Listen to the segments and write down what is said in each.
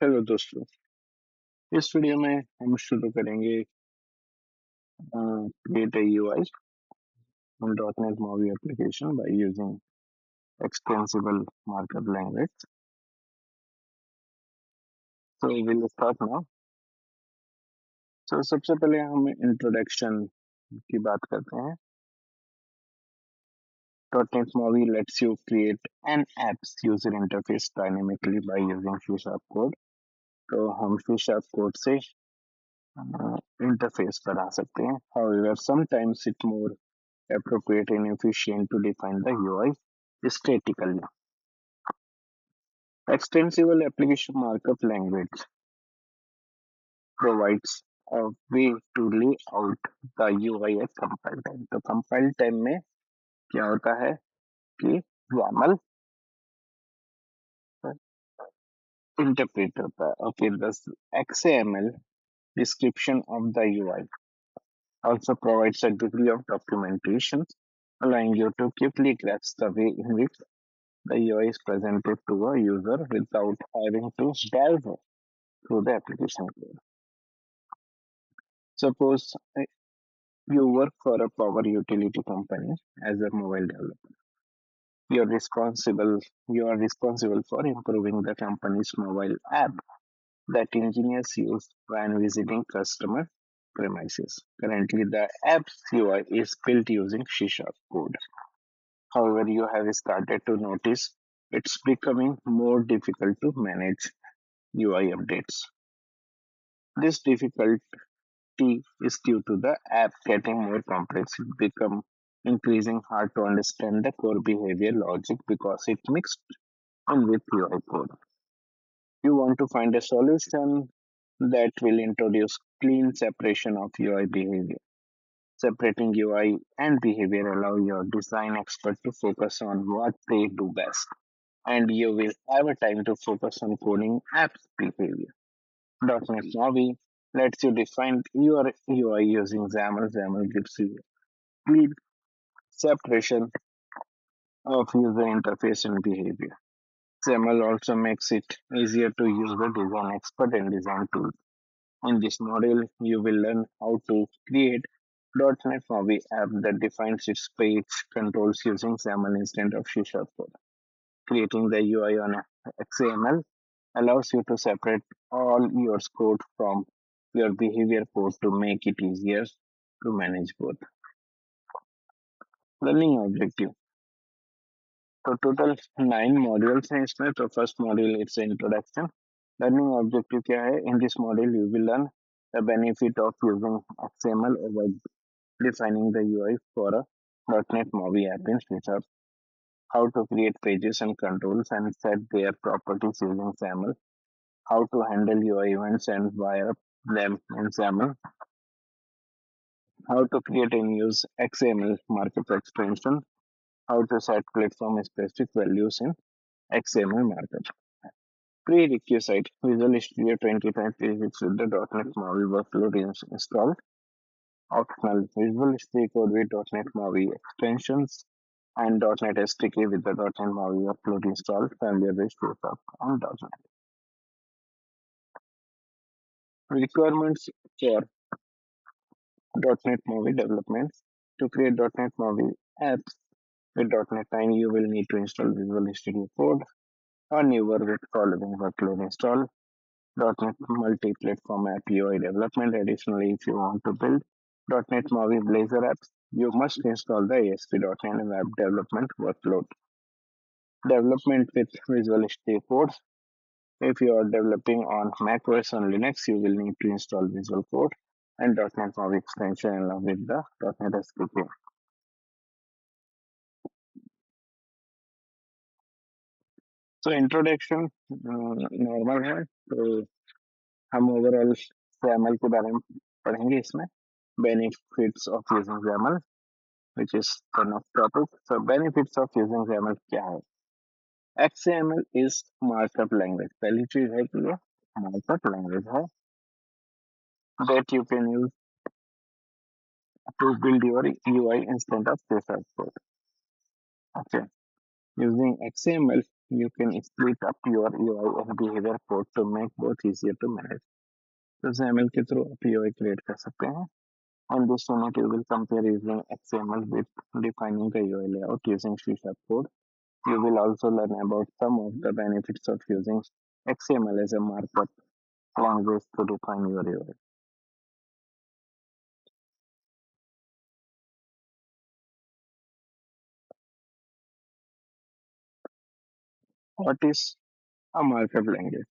Hello दोस्तों। इस video में हम शुरू करेंगे create a UI on .NET MAUI application by using extensible markup language. So we will start now. So सबसे पहले हम इंट्रोडक्शन की बात करते हैं. .NET MAUI lets you create an app's user interface dynamically by using C# code. तो हम C# code से इंटरफेस बना सकते हैं. However, sometimes it's more appropriate and efficient to define the UI statically. Extensible application markup language provides a way to lay out the UI at compile time. तो compile time में क्या होता है कि YAML interpret होता है और फिर the XAML description of the UI also provides a degree of documentation, allowing you to quickly grasp the way in which the UI is presented to a user without having to delve through the application code. Suppose you work for a power utility company as a mobile developer. You're responsible you are responsible for improving the company's mobile app that engineers use when visiting customer premises. Currently, the app's UI is built using C# code. However, you have started to notice it's becoming more difficult to manage UI updates. This difficulty is due to the app getting more complex. It become increasing hard to understand the core behavior logic because it mixed in with UI code. You want to find a solution that will introduce clean separation of UI behavior. Separating UI and behavior allow your design expert to focus on what they do best, and you will have a time to focus on coding app's behavior. .NET MAUI lets you define your UI using XAML. XAML gives you clean separation of user interface and behavior. XAML also makes it easier to use the design expert and design tools. In this module, you will learn how to create .NET MAUI app that defines its page controls using XAML instead of C# code. Creating the UI on XAML allows you to separate all your code from your behavior code to make it easier to manage both. Learning objective. तो total 9 modules हैं इसमें. तो first module it's introduction. Learning objective क्या है? In this module you will learn the benefit of using XML over defining the UI for a .NET MAUI app in C#, how to create pages and controls and set their properties using XAML, how to handle UI events and wire them in XAML, how to create and use XML markup extension, how to set platform specific values in XML markup. Prerequisite: Visual Studio 2026 with the .NET MAUI workload is installed. Optional: Visual Studio Code with .NET MAUI extensions and .NET SDK with the .NET MAUI workload installed. Familiar with Photoshop and .NET. Requirements for .NET MAUI development. To create .NET MAUI apps with .NET 9, you will need to install Visual Studio Code. A newer with following workload install. .NET multi-platform app UI development. Additionally, if you want to build .NET MAUI Blazor apps, you must install the ASP.NET Web Development workload. Development with Visual Studio Code. If you are developing on macOS or Linux, you will need to install Visual Code and .NET MAUI extension along with the .NET SDK. So introduction normal है. तो हम overall XAML के बारे में पढ़ेंगे इसमें. Benefits of using XAML, which is one of topic. So benefits of using XAML क्या है? XAML is markup language. पहली चीज है कि ये markup language है that you can use to build your UI instead of C# code. Okay. Using XAML, You can split up your UI and behavior code to make both easier to manage. तो XAML के through आप UI create कर सकते हैं. On this unit, you will compare using XML with defining the UI layout using C# code. You will also learn about some of the benefits of using XML as a markup language to define your UI. What is a markup language?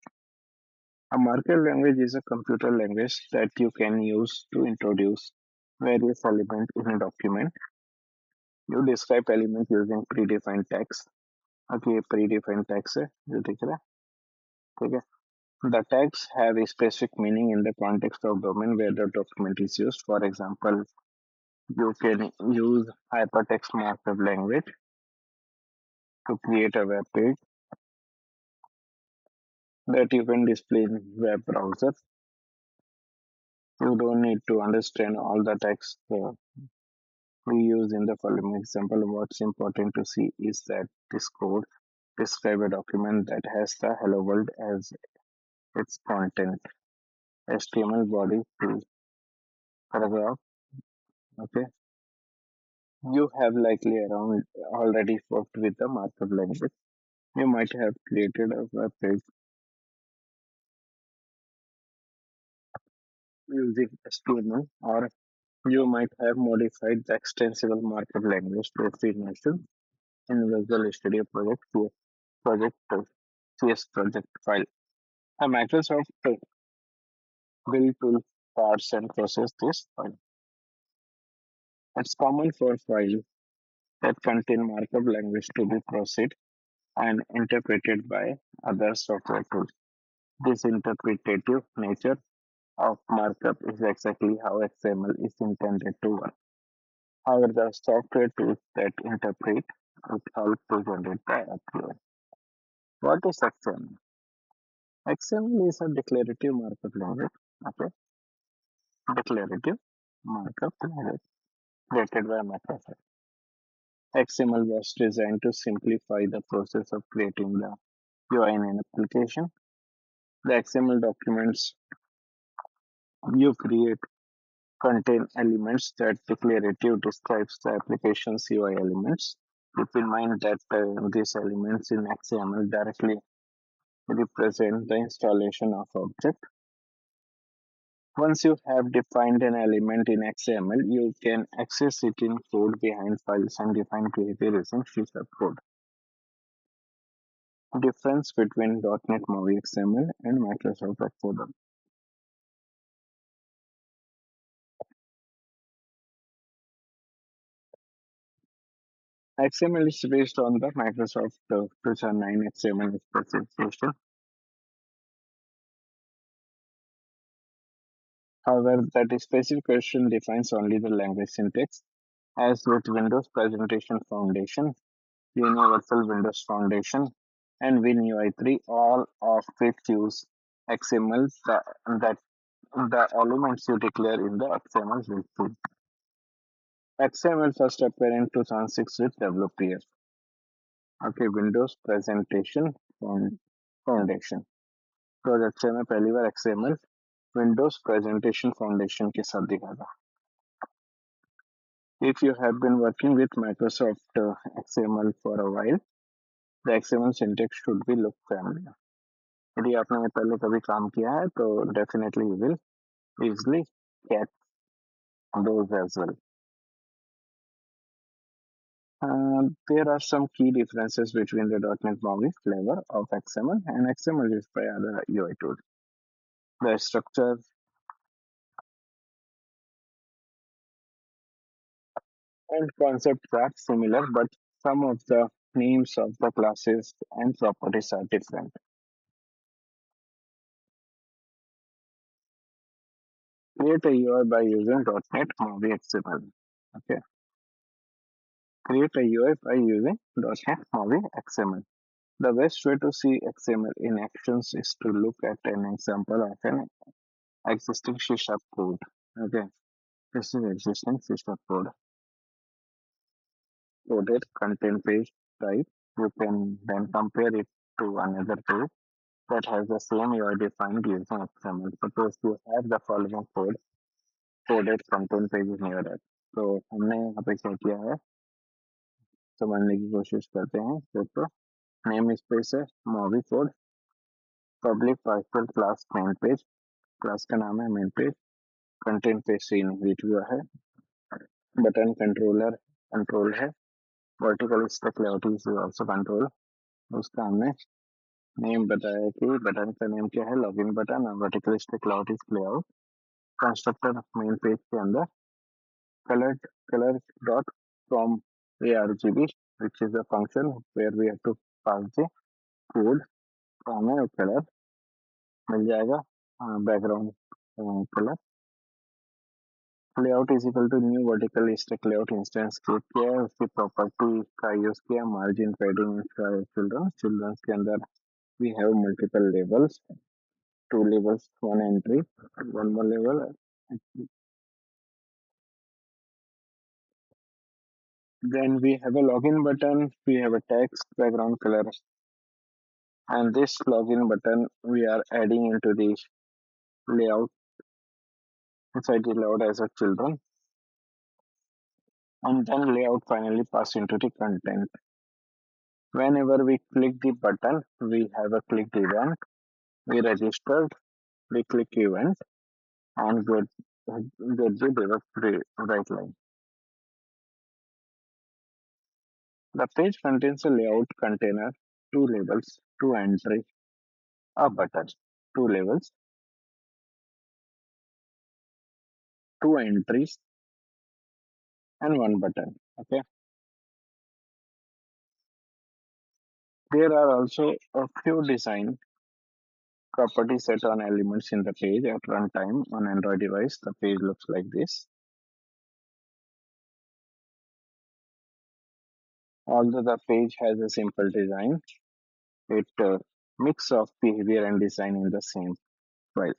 A markup language is a computer language that you can use to introduce various elements in a document. You describe elements using predefined text. Okay, predefined text है जो दिख रहा है, ठीक है. The tags have a specific meaning in the context of domain where the document is used. For example, you can use hypertext markup language to create a web page that you can display in web browser. You don't need to understand all the text we use in the following example. What's important to see is that this code describes a document that has the hello world as its content. HTML body to paragraph. Okay. You have likely around already worked with the markup language. You might have created a web page using HTML, or you might have modified the extensible markup language to mentioned in Visual Studio project CS project file. A Microsoft build tool parts and process this file. It's common for files that contain markup language to be processed and interpreted by other software tools. This interpretative nature of markup is exactly how XML is intended to work. However, the software tools that interpret it help to generate the API. What is XML? XML is a declarative markup language. Okay, declarative markup language created by Microsoft. XML was designed to simplify the process of creating the UI in an application. The XML documents you create contain elements that declarative describes the application's UI elements. Keep in mind that these elements in XML directly represent the installation of object. Once you have defined an element in XML, you can access it in code behind files and define behavior using C# code. Difference between .NET MAUI XML and Microsoft Xcode. XML is based on the Microsoft 2009 XML specification. However, that specification defines only the language syntax. As with Windows Presentation Foundation, Universal Windows Foundation, and WinUI 3, all of which use XML, that the elements you declare in the XML will be. XML first appeared in 2006 with WPF. Okay, Windows Presentation Foundation. Project से मैं पहली बार XML Windows Presentation Foundation के साथ दिखा था. If you have been working with Microsoft XML for a while, the XML syntax should be look familiar. यदि आपने पहले कभी काम किया है तो definitely you will easily catch those as well. There are some key differences between the .NET MAUI flavor of XML and XML used by other UI tools. The structure and concepts are similar, but some of the names of the classes and properties are different. Create a UI by using .NET MAUI XML. Okay. Create a UI by using .NET MAUI XML. The best way to see XML in actions is to look at an example of an existing C# code. Okay. This is existing C# code. Coded content page type You can then compare it to another page that has the same UI defined using XML. Suppose you have the following coded content pages in your app. तो हमने यहाँ पे क्या किया है समझने की कोशिश करते हैं तो नेम स्पेस है movie code public partial class main page class का नाम है मेन पेज कंटेंट पेज से इनहेरिट हुआ है बटन कंट्रोलर कंट्रोल है vertical stack layout is also control उसका हमने नेम बताया कि बटन का नेम क्या है लॉगिन बटन और vertical stack layout is layout constructor main page के अंदर color color dot from argb which is a function where we have to pass the code तो हमें कलर मिल जाएगा background colour layout is equal to new vertical stack layout instance create किया है उसकी property का यूज किया margin padding children children's के अंदर we have multiple labels two labels one entry one more label then we have a login button we have a text background color and this login button we are adding into the layout inside the layout as a children and then layout finally pass into the content. Whenever we click the button, we have a click event, we registered, we click event and get the direct right line. The page contains a layout container, two labels, two entry, a button, two labels, two entries and one button. Okay. There are also a few design property set on elements in the page at runtime on Android device. The page looks like this. Although the page has a simple design, it mix of behavior and design in the same file.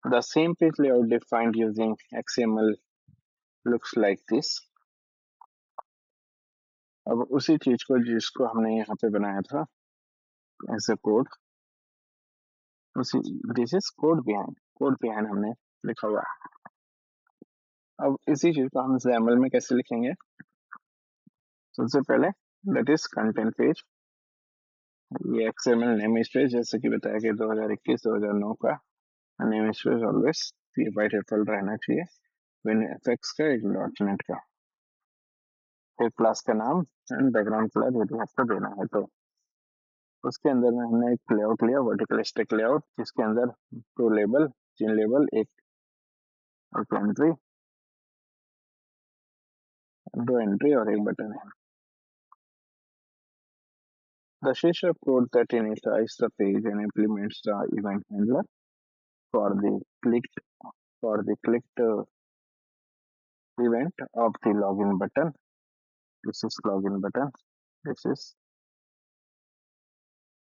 The same page layout defined using XML looks like this. अब उसी चीज को जिसको हमने यहाँ पे बनाया था एज अ कोड उसी दिस इज कोड बिहाइंड हमने लिखा हुआ है अब इसी चीज को हम XAML में कैसे लिखेंगे सबसे पहले दैट इज कंटेंट पेज ये XML नेम स्पेस जैसे कि बताया कि 2021-2009 का नेम स्पेस ऑलवेज ये बाय डिफॉल्ट रहना चाहिए विन एफएक्स का एक डॉटनेट का फिर क्लास का नाम एंड बैकग्राउंड कलर यदि आपको देना है तो उसके अंदर में हमने एक लेआउट लिया वर्टिकल स्टैक लेआउट जिसके अंदर दो लेबल तीन लेबल एक एंट्री दो एंट्री और एक बटन है The sheet of code that initializes the page and implements the event handler for the clicked event of the login button. This is login button. This is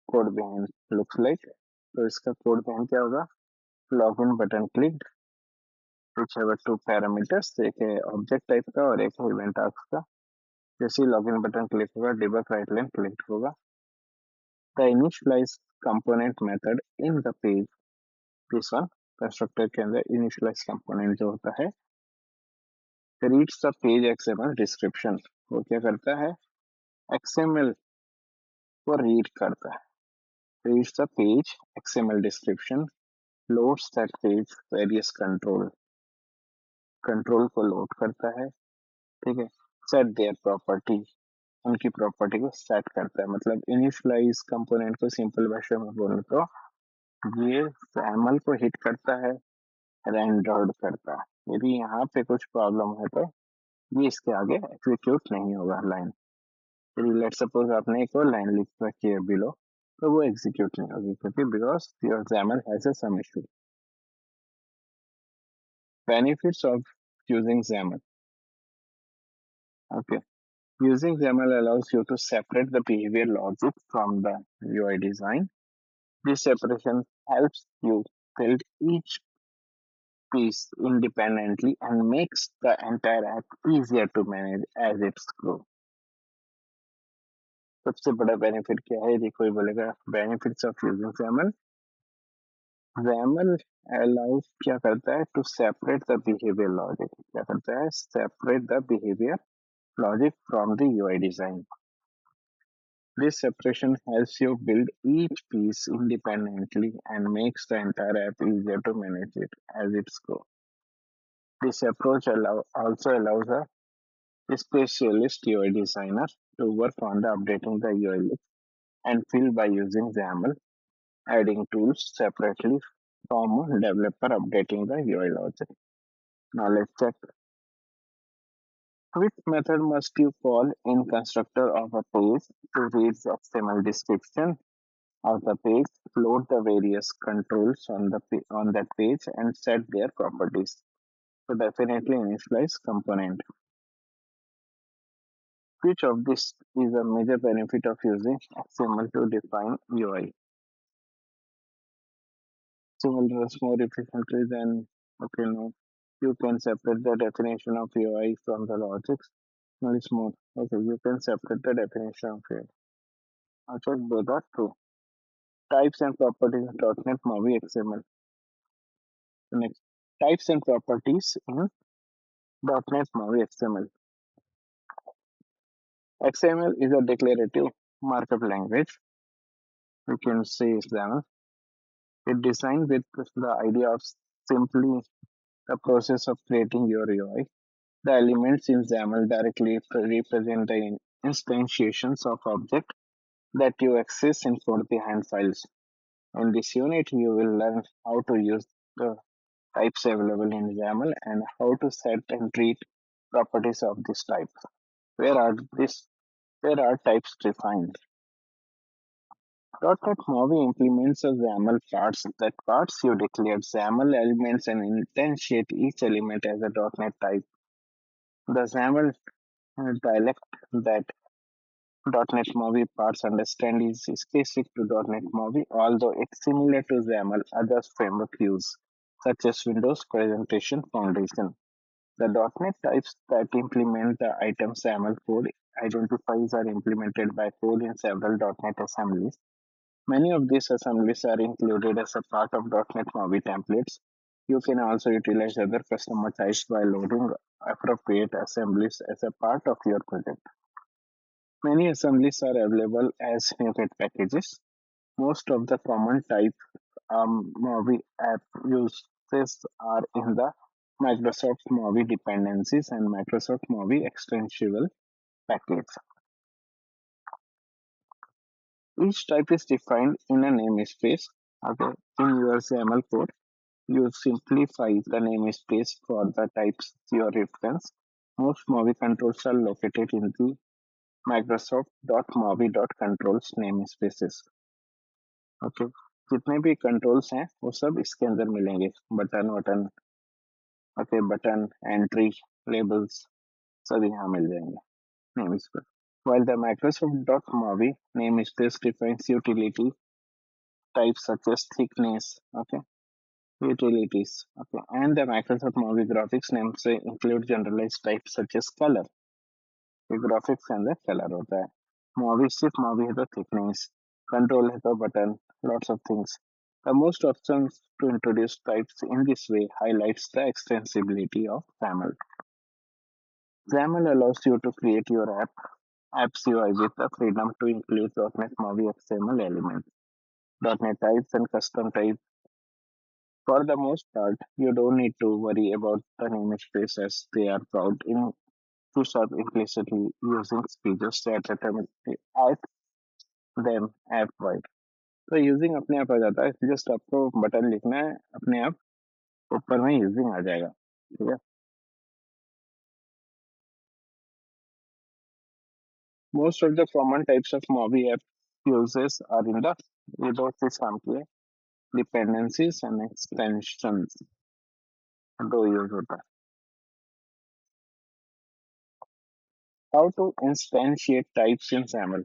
code behind looks like. तो इसका code behind क्या होगा login button clicked which have two parameters एक है object type का और एक है event arcs का जैसे login button click होगा debug right line clicked होगा the initialize component method in the page this one constructor के अंदर initialize component जो होता है reads the page XML description वो क्या करता है XML को read करता है reads the page XML description loads that page various control को load करता है ठीक है set their property उनकी प्रॉपर्टी को सेट करता है मतलब इनिशियलाइज कंपोनेंट को सिंपल भाषा में बोले तो ये XAML को हिट करता है रेंडर्ड करता है यदि यहाँ पे कुछ प्रॉब्लम है तो ये इसके आगे एग्जीक्यूट नहीं होगा लाइन यदि लेट सपोज आपने एक और लाइन लिख रखी है बिलो तो वो एग्जीक्यूट नहीं होगी क्योंकि because your XAML has a some issue benefits of using XAML okay using XAML allows you to separate the behavior logic from the UI design this separation helps you build each piece independently and makes the entire app easier to manage as it grows सबसे बड़ा benefit क्या है यदि कोई बोलेगा benefits of using XAML। XAML allows क्या करता है to separate the behaviour logic, क्या करता है separate the behaviour logic from the UI design. This separation helps you build each piece independently and makes the entire app easier to manage it as it's go. This approach also allows a specialist UI designer to work on the updating the UI look and feel by using XAML, adding tools separately from a developer updating the UI logic. Now let's check which method must you call in constructor of a page to read the XML description of the page, load the various controls on that page, and set their properties. So definitely initialize component. Which of this is a major benefit of using XML to define UI? XML is more efficiently than okay no. You can separate the definition of UI from the logics. No, it's more. Okay, you can separate the definition of UI. Actually, both are true. Types and properties in .NET MAUI XML. Next, types and properties in .NET MAUI XML. XML is a declarative markup language. You can say XML. It designed with the idea of simply the process of creating your UI. The elements in XAML directly represent the instantiations of object that you access in code behind files. In this unit, you will learn how to use the types available in XAML and how to set and treat properties of this type. Where are this? Where are types defined? .NET MAUI implements a XAML parts. That parts you declare XAML elements and instantiate each element as a .NET type. The XAML dialect that .NET MAUI parts understand is specific to .NET MAUI, although it's similar to XAML other framework use, such as Windows Presentation Foundation. The .NET types that implement the item XAML code identifiers are implemented by code in several .NET assemblies. Many of these assemblies are included as a part of .NET MAUI templates. You can also utilize other customer types by loading appropriate assemblies as a part of your project. Many assemblies are available as snippet packages. Most of the common type MAUI app uses are in the Microsoft MAUI dependencies and Microsoft MAUI extensible package. Each type is defined in a namespace. Okay, in your XAML code, you simplify the namespace for the types your reference. Most MAUI controls are located in the Microsoft.maui.controls namespaces. Okay, जितने भी controls हैं वो सब इसके अंदर मिलेंगे। Button वटन okay, button entry labels सब यहाँ मिल जाएंगे namespace. While the Microsoft.maui namespace defines utility types such as thickness, okay, utilities, okay, and the Microsoft MAUI graphics namespace include generalized types such as color. ये graphics के अंदर colour होता है। Movie सिर्फ movie है तो थिकनेस, कंट्रोल है तो button, lots of things. The most options to introduce types in this way highlights the extensibility of XAML. XAML allows you to create your apps UI with the freedom to include .NET MAUI XML elements, .NET types, and custom types. For the most part, you don't need to worry about the namespace as they are brought in to serve implicitly using features that at them app wide. तो using अपने आप आ जाता है, just आपको button लिखना है, अपने आप ऊपर में यूजिंग आ जाएगा। ठीक है, most of the common types of MAUI app uses are in the ये दो चीज काम की है, डिपेंडेंसीज एंड एक्सटेंशंस, दो यूज होता है। How to instantiate types in XAML?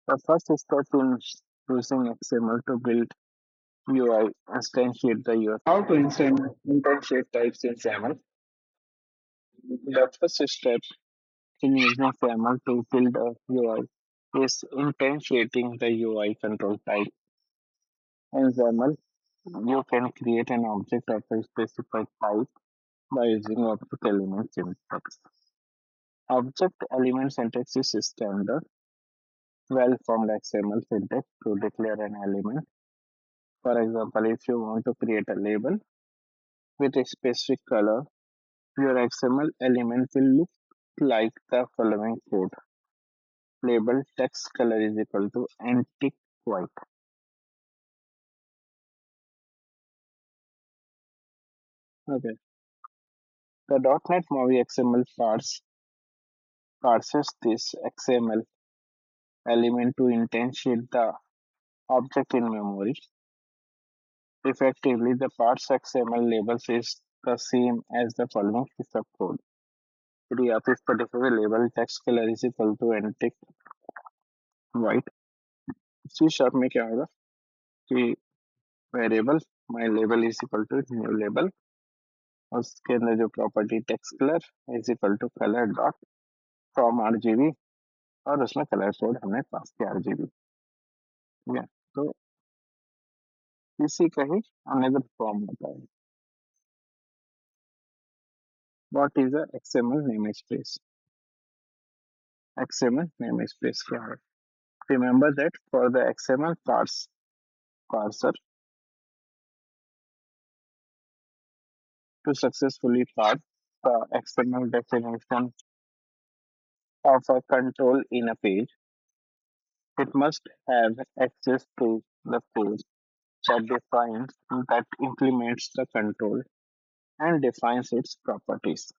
The first step in using XML to build UI instantiate the UI. How to instantiate types in XAML? The first step in using XAML to build a UI is instantiating the UI control type. In XAML, you can create an object of a specified type by using object element syntax. Object element syntax is standard, well-formed XML syntax to declare an element. For example, if you want to create a label with a specific color, your XML element will look like the following code. Label text color is equal to antique white. Okay. The .NET MAUI XML parses this XML element to instantiate the object in memory. Effectively, the parse XML labels is the same as the following piece of code. यदि आप इस particular label text colour is equal to antique white C sharp में क्या होगा कि variable my label is equal to new label उसके अंदर जो property text colour is equal to colour dot from RGB और उसमें कलर कोड हमने पास किया आरजीबी ठीक है तो इसी का ही अनदर फॉर्म होता है what is a XML name space XML name space क्या है remember that for the XML parser to successfully parse the external definition of a control in a page, it must have access to the page that defines that implements the control and defines its properties.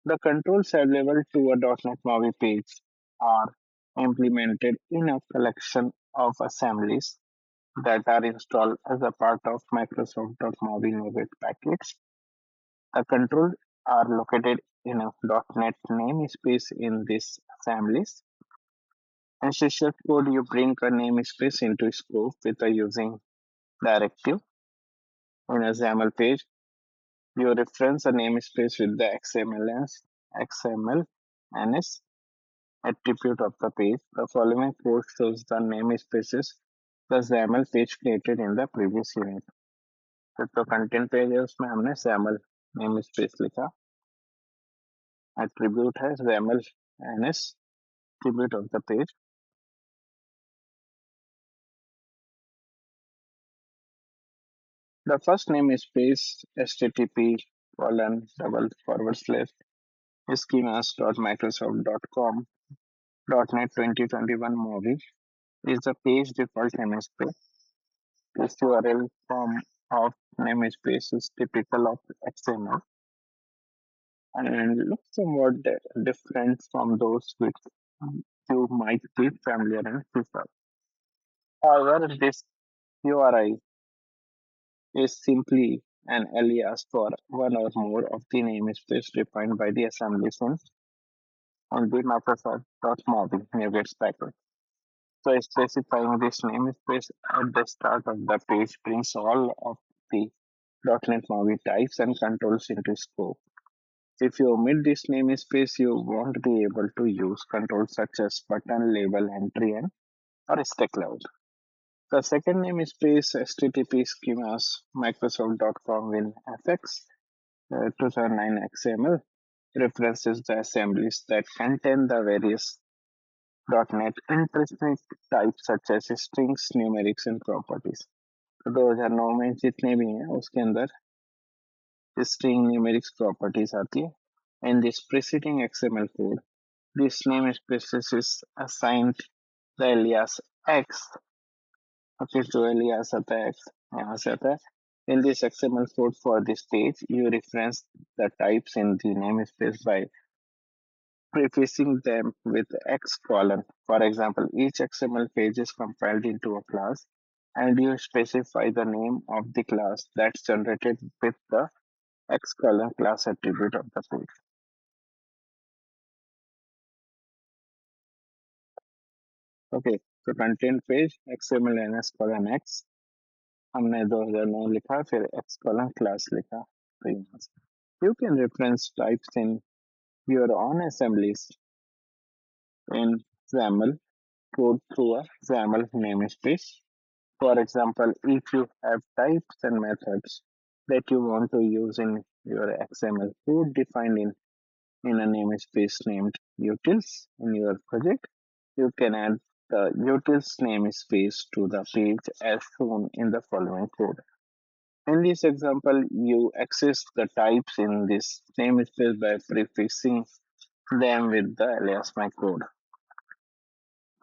The controls available to a .NET MAUI page are implemented in a collection of assemblies that are installed as a part of Microsoft.MAUI Nougat package. The controls are located in a .NET namespace in these assemblies. In C# code, you bring a namespace into scope with a using directive. In a XAML page, you reference a namespace with the XML attribute of the page. The following code shows the namespaces the XAML page created in the previous unit. तो content page है उसमें हमने XAML namespace लिखा attribute है XAML NS attribute of the page. The first namespace http colon double forward slash schemas.microsoft.com .NET 2021 movie is the page default namespace. This URL form of namespace is typical of XML and looks somewhat different from those which you might be familiar and prefer. However, this URI is simply an alias for one or more of the namespace defined by the assemblies on the Microsoft.mobi NuGets package. So specifying this namespace at the start of the page brings all of the .NET MAUI types and controls into scope. If you omit this namespace, you won't be able to use controls such as button, label, entry, and or stack level. The second namespace, http schemas microsoft.com will fx 2009 XML references the assemblies that contain the various .NET interesting types such as strings, numerics, and properties. तो 2009 में जितने भी हैं उसके अंदर string, numerics, properties आती है. In this preceding XML code, this namespace is assigned the alias x. Okay, जो alias आता है x यहाँ से आता है. In this XML code for this page, you reference the types in the namespace by prefacing them with X colon. For example, each XML page is compiled into a class and you specify the name of the class that's generated with the X colon class attribute of the page. Okay, so content page XML NS colon X हमने 2009 लिखा फिर X colon class लिखा तो यहाँ से. You can reference types in your own assemblies in XAML code through a XAML namespace. For example, if you have types and methods that you want to use in your XML code defined in a namespace named utils in your project, you can add the utils namespace to the page as shown in the following code. In this example, you access the types in this namespace by prefixing them with the alias my code.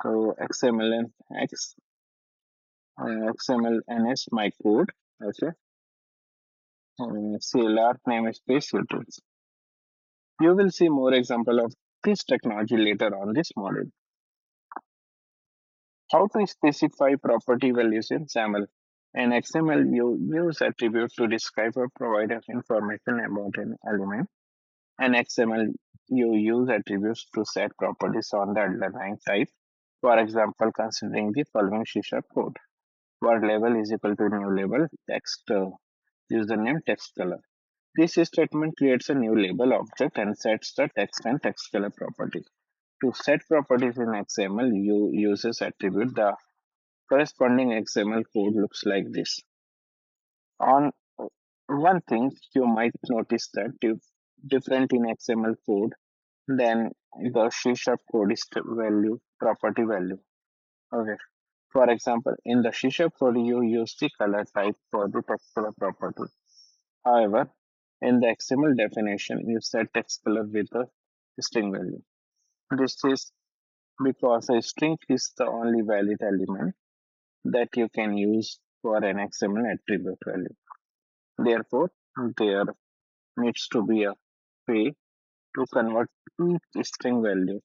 So XML and XML NS my code. Okay. CLR namespace utils. You will see more example of this technology later on this module. How to specify property values in XAML? In XML, you use attribute to describe or provide information about an element. In XML, you use attributes to set properties on the underlying type. For example, considering the following C# code. Word label is equal to new label, text username, text color. This statement creates a new label object and sets the text and text color property. To set properties in XML, you uses attribute. The corresponding XML code looks like this. On one thing, you might notice that different in XML code than the C# code is value property value. Okay. For example, in the C# code, you use the color type for the text color property. However, in the XML definition, you set text color with a string value. This is because a string is the only valid element that you can use for an XML attribute value. Therefore, there needs to be a way to convert each string value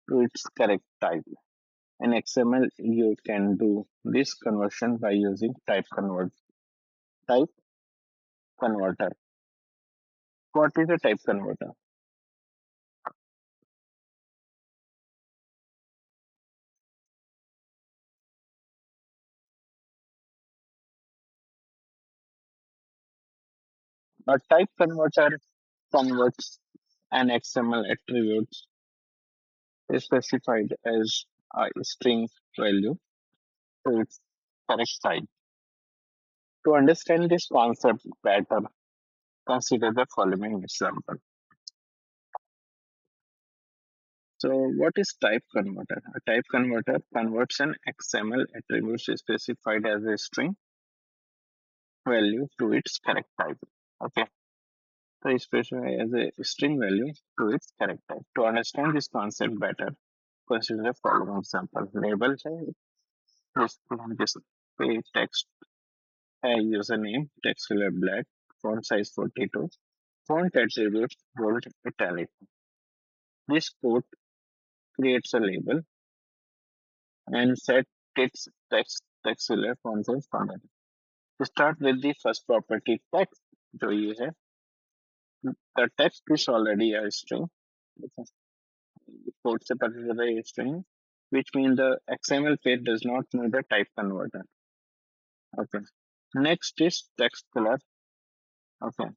to its correct type. In XML, you can do this conversion by using type converter. What is a type converter? A type converter converts an XML attribute specified as a string value to its correct type. To understand this concept better, consider the following example. So, what is type converter? A type converter converts an XML attribute specified as a string value to its correct type. Okay, so it's specified as a string value to its correct type. To understand this concept better, consider the following example. Label display text, a username, text color black, font size 42, font attributes bold italic. This code creates a label and set its text color font size 100. To start with the first property text, जो ये है, the text is already a string. Okay. Code से पता चल रहा है ये string, which means the XML page does not need a type converter. Okay. Next is text color. Okay.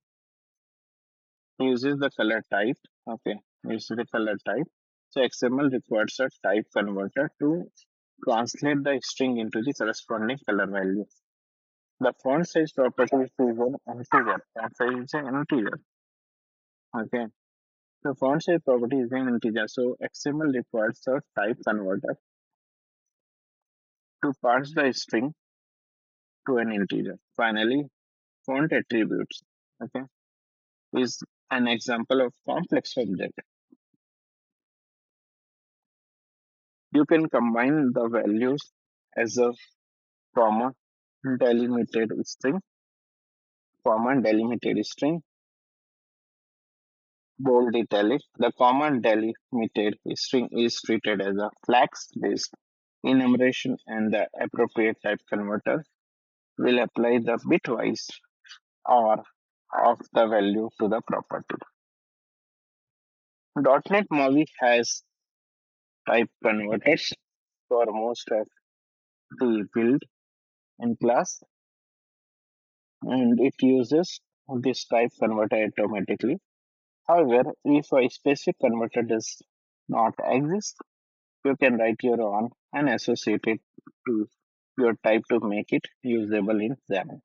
Uses the color type. Okay. Uses the color type. So XML requires a type converter to translate the string into the corresponding color value. The font size property is an integer. Font size is an integer. Okay. The font size property is an integer. So XML requires a type converter to parse the string to an integer. Finally, font attributes. Okay. Is an example of complex object. You can combine the values as a comma delimited string, bold italic. The comma delimited string is treated as a flags based enumeration, and the appropriate type converter will apply the bitwise or of the value to the property. .NET MAUI has type converters for most of the build in class, and it uses this type converter automatically. However, if a specific converter does not exist, you can write your own and associate it to your type to make it usable in XAML.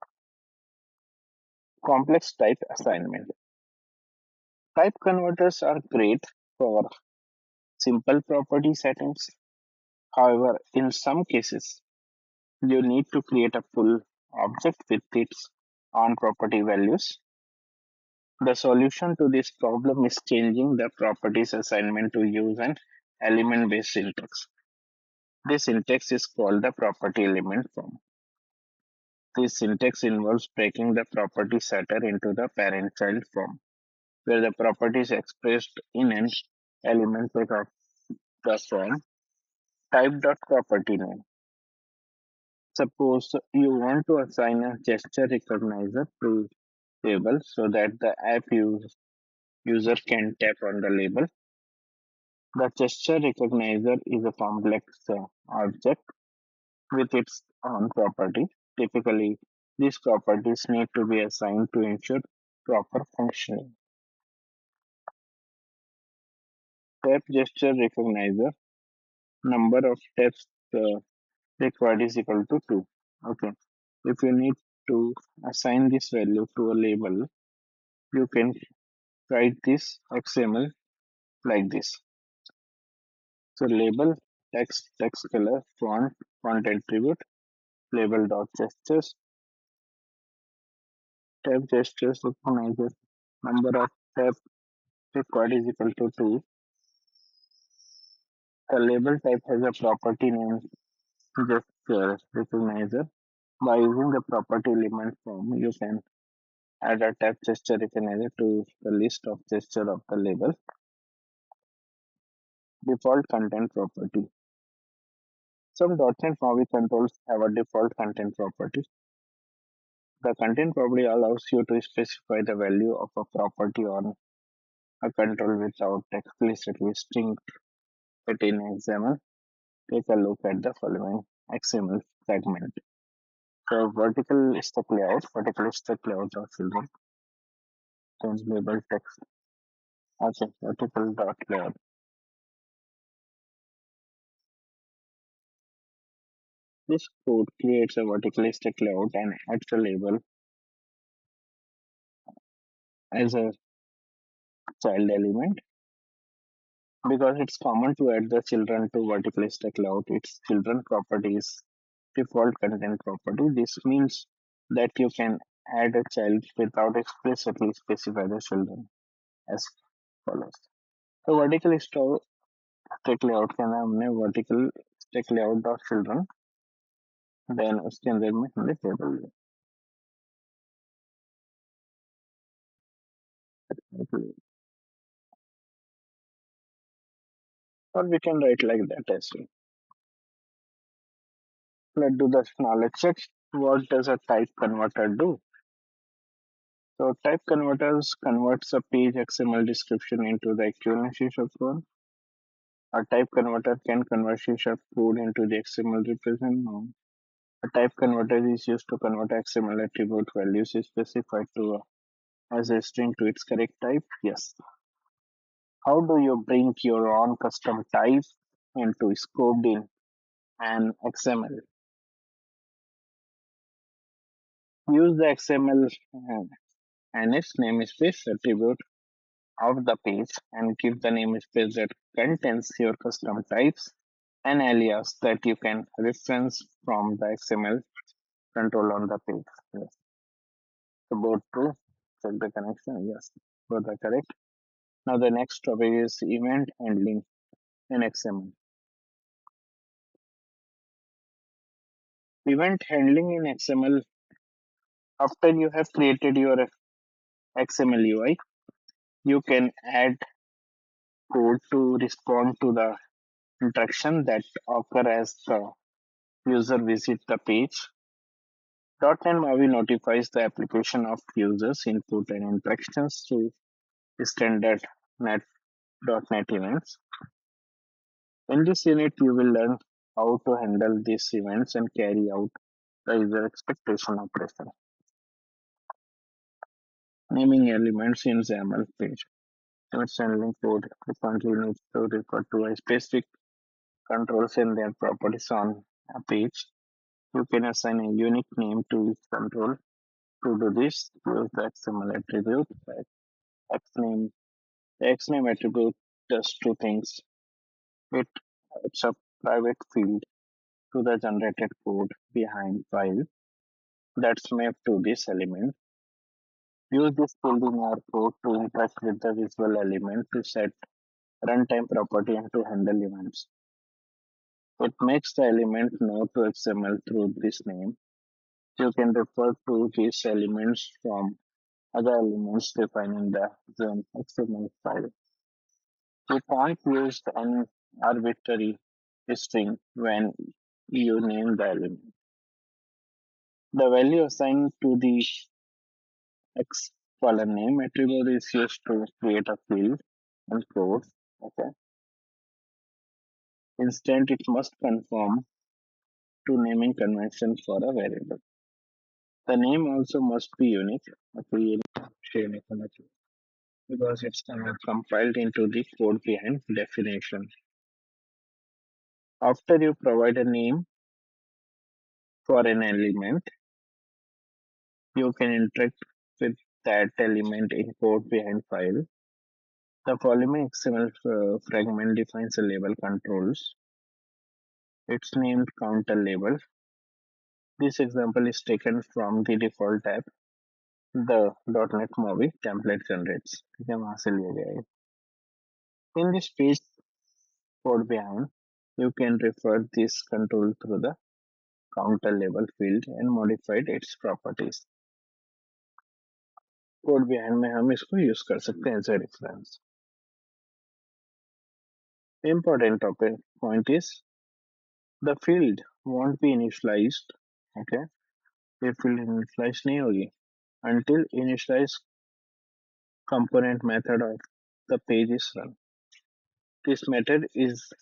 Complex type assignment. Type converters are great for simple property settings. However, in some cases, you need to create a full object with its own property values. The solution to this problem is changing the properties assignment to use an element based syntax. This syntax is called the property element form. This syntax involves breaking the property setter into the parent child form, where the property is expressed in an element set of the form type.property name. Suppose you want to assign a gesture recognizer to label so that the user can tap on the label. The gesture recognizer is a complex object with its own property. Typically, these properties need to be assigned to ensure proper functioning. Tap gesture recognizer, number of taps required is equal to 2. Okay. If you need to assign this value to a label, you can write this XML like this. So label text color font attribute label dot gestures tab gestures recognizer number of tab required is equal to 2. The label type has a property named gesture recognizer. By using the property element form, you can add a tab gesture recognizer to the list of gesture of the label. Default content property. Some .NET MAUI controls have a default content property. The content property allows you to specify the value of a property on a control without explicitly string it in XML. Take a look at the following XML fragment. So vertical stack layout of children, change label text. Okay, vertical dot layout. This code creates a vertical stack layout and adds a label as a child element. Because it's common to add the children to vertical stack layout, its children property is default content property. This means that you can add a child without explicitly specify the children as follows. तो vertical stack layout के नाम ने vertical stack layout dot children then उसके अंदर में हमने table लिया or we can write like that as well. Let's do the knowledge check. What does a type converter do? So type converters converts a page XML description into the actual C# one. A type converter can convert C# code into the XML represent. No. A type converter is used to convert XML attribute values specified to as a string to its correct type. Yes. How do you bring your own custom type into scoped in an XML? Use the XML and its namespace attribute of the page and give the namespace that contains your custom types and alias that you can reference from the XML control on the page. Yes. So both true. Check the connection. Yes. Both are correct. Now the next topic is event handling in XML. Event handling in XML. After you have created your XML UI, you can add code to respond to the interaction that occur as the user visit the page. .NET MAUI notifies the application of users input and interactions through standard .NET events. In this unit, you will learn how to handle these events and carry out the user expectation operation. Naming elements in XAML page. Its handling code frequently needs to refer to a specific controls in their properties on a page. You can assign a unique name to each control. To do this, use the XML attribute xname. The xname attribute does two things. It it's a private field to the generated code behind file that's mapped to this element. Use this field in our code to interact with the visual element to set runtime property and to handle events. It makes the element know to XML through this name. You can refer to these elements from other elements defined in the Zone XML file. You can't use an arbitrary string when you name the element. The value assigned to the X column name attribute is used to create a field and code. Okay. Instead, it must conform to naming convention for a variable. The name also must be unique, okay, unique because it's compiled into the code behind definition. After you provide a name for an element, you can interact with that element in code behind file. The following XML fragment defines a label controls. It's named counter label. This example is taken from the default tab the .NET MAUI template generates. ठीक है, वहां से लिया गया है. In this page code behind, you can refer this control through the counter label field and modified its properties. Code behind में हम इसको यूज कर सकते हैं as a reference. Important topic point is the field won't be initialized. Okay, ये field initialize नहीं होगी until initialize component method of the page is run. This method is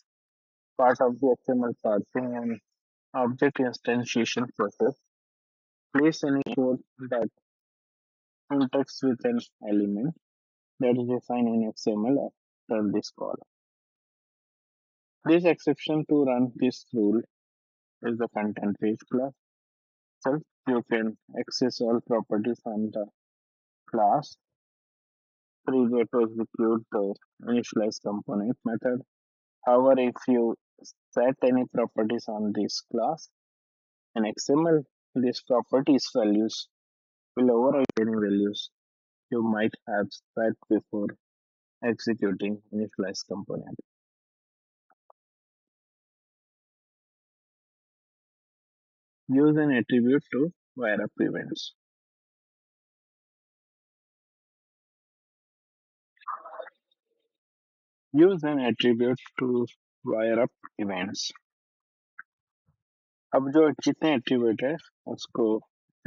part of the XML parsing and object instantiation process. Place any code that interacts with an element that is defined in XML after this call. This exception to run this rule is the content page class. So you can access all properties on the class. Trigger to execute the initialize component method. However, if you set any properties on this class in XML, these properties values will override any values you might have set before executing initialize component. Use an attribute to wire up events. Use an attribute to wire up events. अब जो जितने attribute है उसको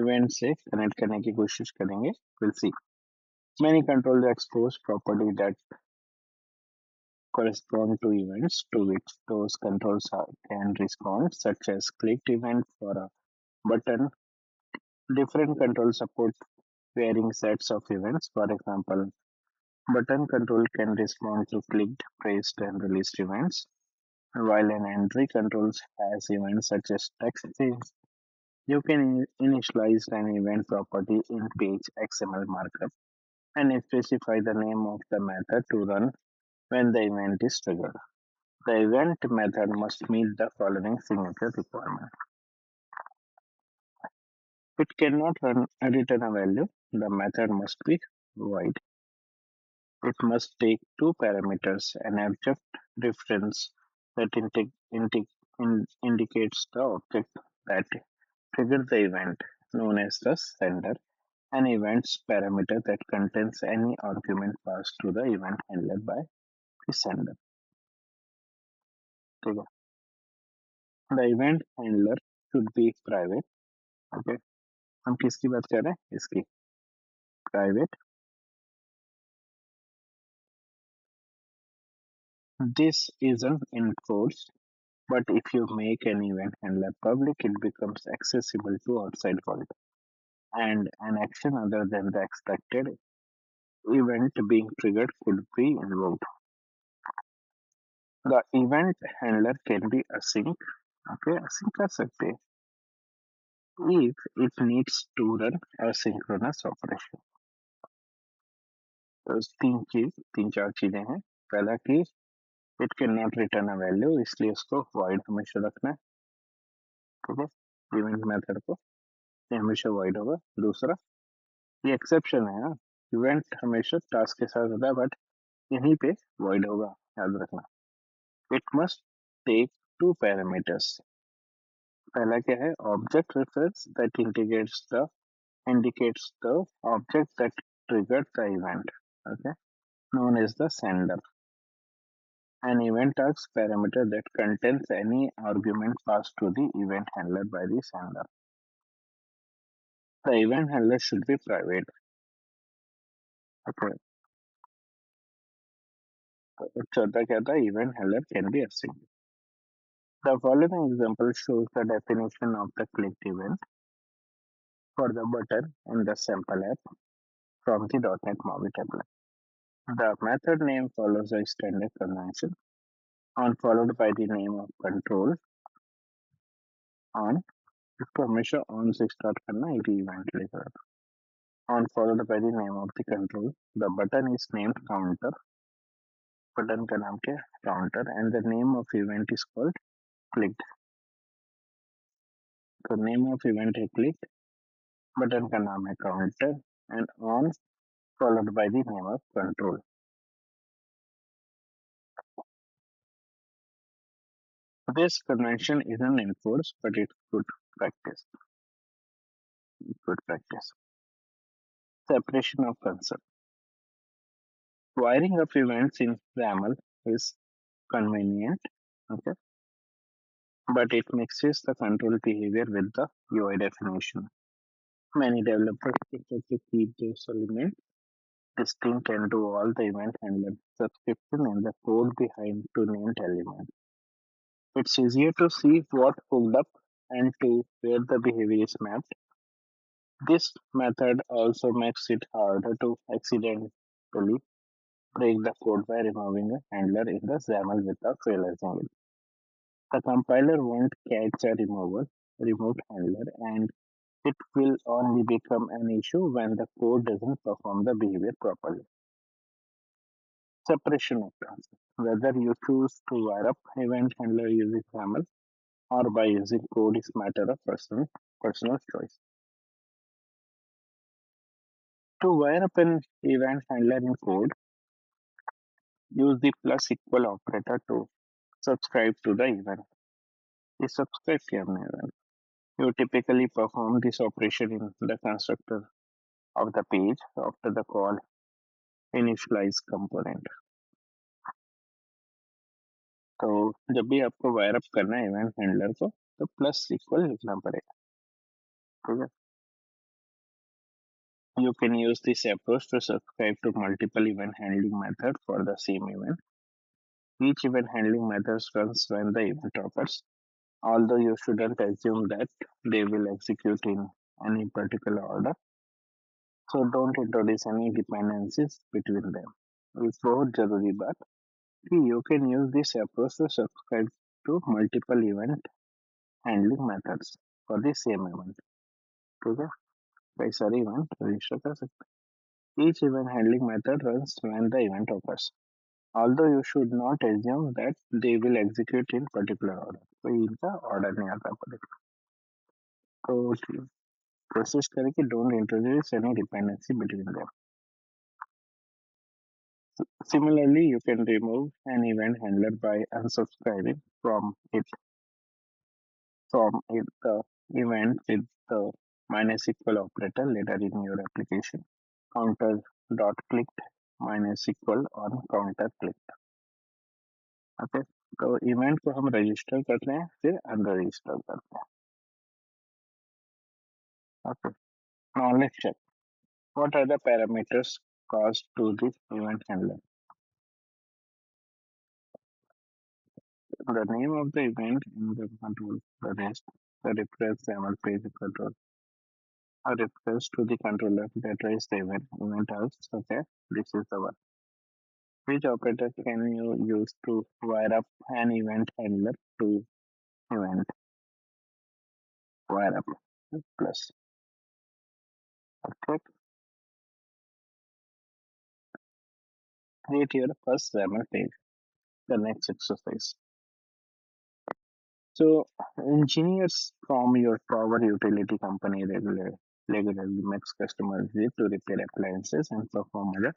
event से connect करने की कोशिश करेंगे. We'll see. Many controls expose property that correspond to events to which those controls can respond, such as clicked event for a button. Different controls support varying sets of events. For example, button control can respond to clicked, pressed, and released events, while an entry controls has events such as text change. You can initialize an event property in page XML markup and specify the name of the method to run when the event is triggered. The event method must meet the following signature requirement. It cannot return a value. The method must be void. It must take two parameters, an object reference that indicates the object that triggered the event, known as the sender, an events parameter that contains any argument passed to the event handler by the sender. ठीक है. The event handler should be private. Okay. हम किसकी बात कर रहे हैं? इसकी private. This isn't enforced, but if you make an event handler public, it becomes accessible to outside world and an action other than the expected event being triggered could be invoked. The event handler can be async, okay, async कर सकते हैं if it needs to run asynchronous operation. तो तीन चार चीजें हैं. पहला कि it can not return a value, इसलिए इसको void हमेशा रखना है. ठीक है, इवेंट मेथड को ये हमेशा void होगा. दूसरा, ये एक्सेप्शन है ना, इवेंट हमेशा टास्क के साथ होता है बट यहीं पे void होगा, याद रखना. It must take two parameters. पहला क्या है, object refers that indicates the object that triggered the event, okay, known as the sender. An event asks parameter that contains any argument passed to the event handler by the sender. The event handler should be private. Okay. चौथा क्या था, event handler can be async. The following example shows the definition of the clicked event for the button in the sample app from the .NET MAUI template. The method name follows a standard convention on followed by the name of control on. इसको हमेशा on से start करना है, ये event लेकर. On followed by the name of the control. The button is named counter. Button का नाम क्या है, counter. And the name of event is called click. तो नेम ऑफ इवेंट है क्लिक, बटन का नाम है counter, and on followed by the name of control. This convention isn't enforced, but it's good practice. Good practice. Separation of concern. Wiring of events in XAML is convenient, okay, but it mixes the control behavior with the UI definition. Many developers prefer to keep those elements distinct and do all the event handler subscription in the code behind to named element. It's easier to see what hooked up and to where the behavior is mapped. This method also makes it harder to accidentally break the code by removing a handler in the XAML without realizing it. The compiler won't catch a removed handler, and it will only become an issue when the code doesn't perform the behavior properly. Separation of tasks. Whether you choose to wire up event handler using XAML or by using code is matter of personal choice. To wire up an event handler in code, use the plus equal operator to subscribe to the event. The subscribe किया हमने event. You typically perform this operation in the constructor of the page after the call initialize component. तो जब भी आपको wire up करना है event handler को, तो प्लस इक्वल लिखना पड़ेगा. ठीक है. You can use this approach to subscribe to multiple event handling methods for the same event. Each event handling method runs when the event occurs, although you shouldn't assume that they will execute in any particular order. So don't introduce any dependencies between them. एक बहुत जरूरी बात कि you can use this approach to subscribe to multiple event handling methods for the same event. ठीक है, कई सारे event register कर सकते हैं. Each event handling method runs when the event occurs, although you should not assume that they will execute in particular order. कोई इनका order नहीं आता पड़ेगा. तो कोशिश करें कि don't introduce any dependency between them. Similarly, you can remove an event handler by unsubscribing the event with the minus equal operator later in your application. Counter dot clicked minus equal on counter clicked. Okay, तो event को हम register करते हैं फिर unregister करते हैं. Okay, now let's check what are the parameters caused to this event handler. The name of the event in the control, the rest, the reference XAML page control. a request to the controller that raise the event asks, okay, this is the one. Which operator can you use to wire up an event handler to event wire up plus? Okay, create your first XAML page. The next exercise. So, engineers from your power utility company regularly makes customers visit to repair appliances and perform other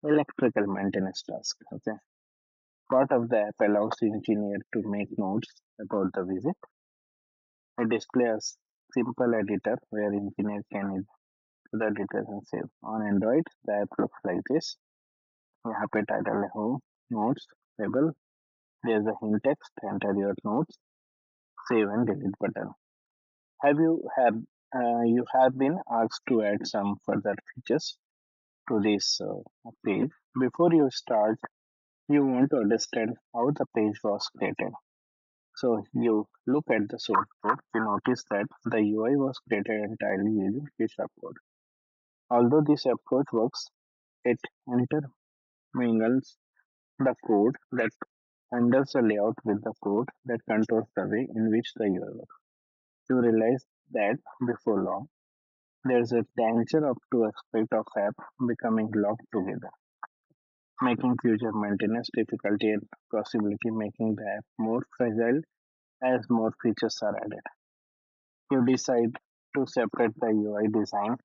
electrical maintenance tasks. Okay. Part of the app allows the engineer to make notes about the visit. It displays a simple editor where engineer can edit the details and save. On Android, the app looks like this. यहाँ पे title है home, notes, label. There's a hint text, enter your notes, save and delete button. Have you have been asked to add some further features to this page? Before you start, you want to understand how the page was created. So you look at the source code, you notice that the UI was created entirely using C# code. Although this approach works, it intermingles the code that handles the layout with the code that controls the way in which the UI works. You realize that before long, there's a danger of two aspects of app becoming locked together, making future maintenance difficulty and possibility making the app more fragile as more features are added. You decide to separate the UI design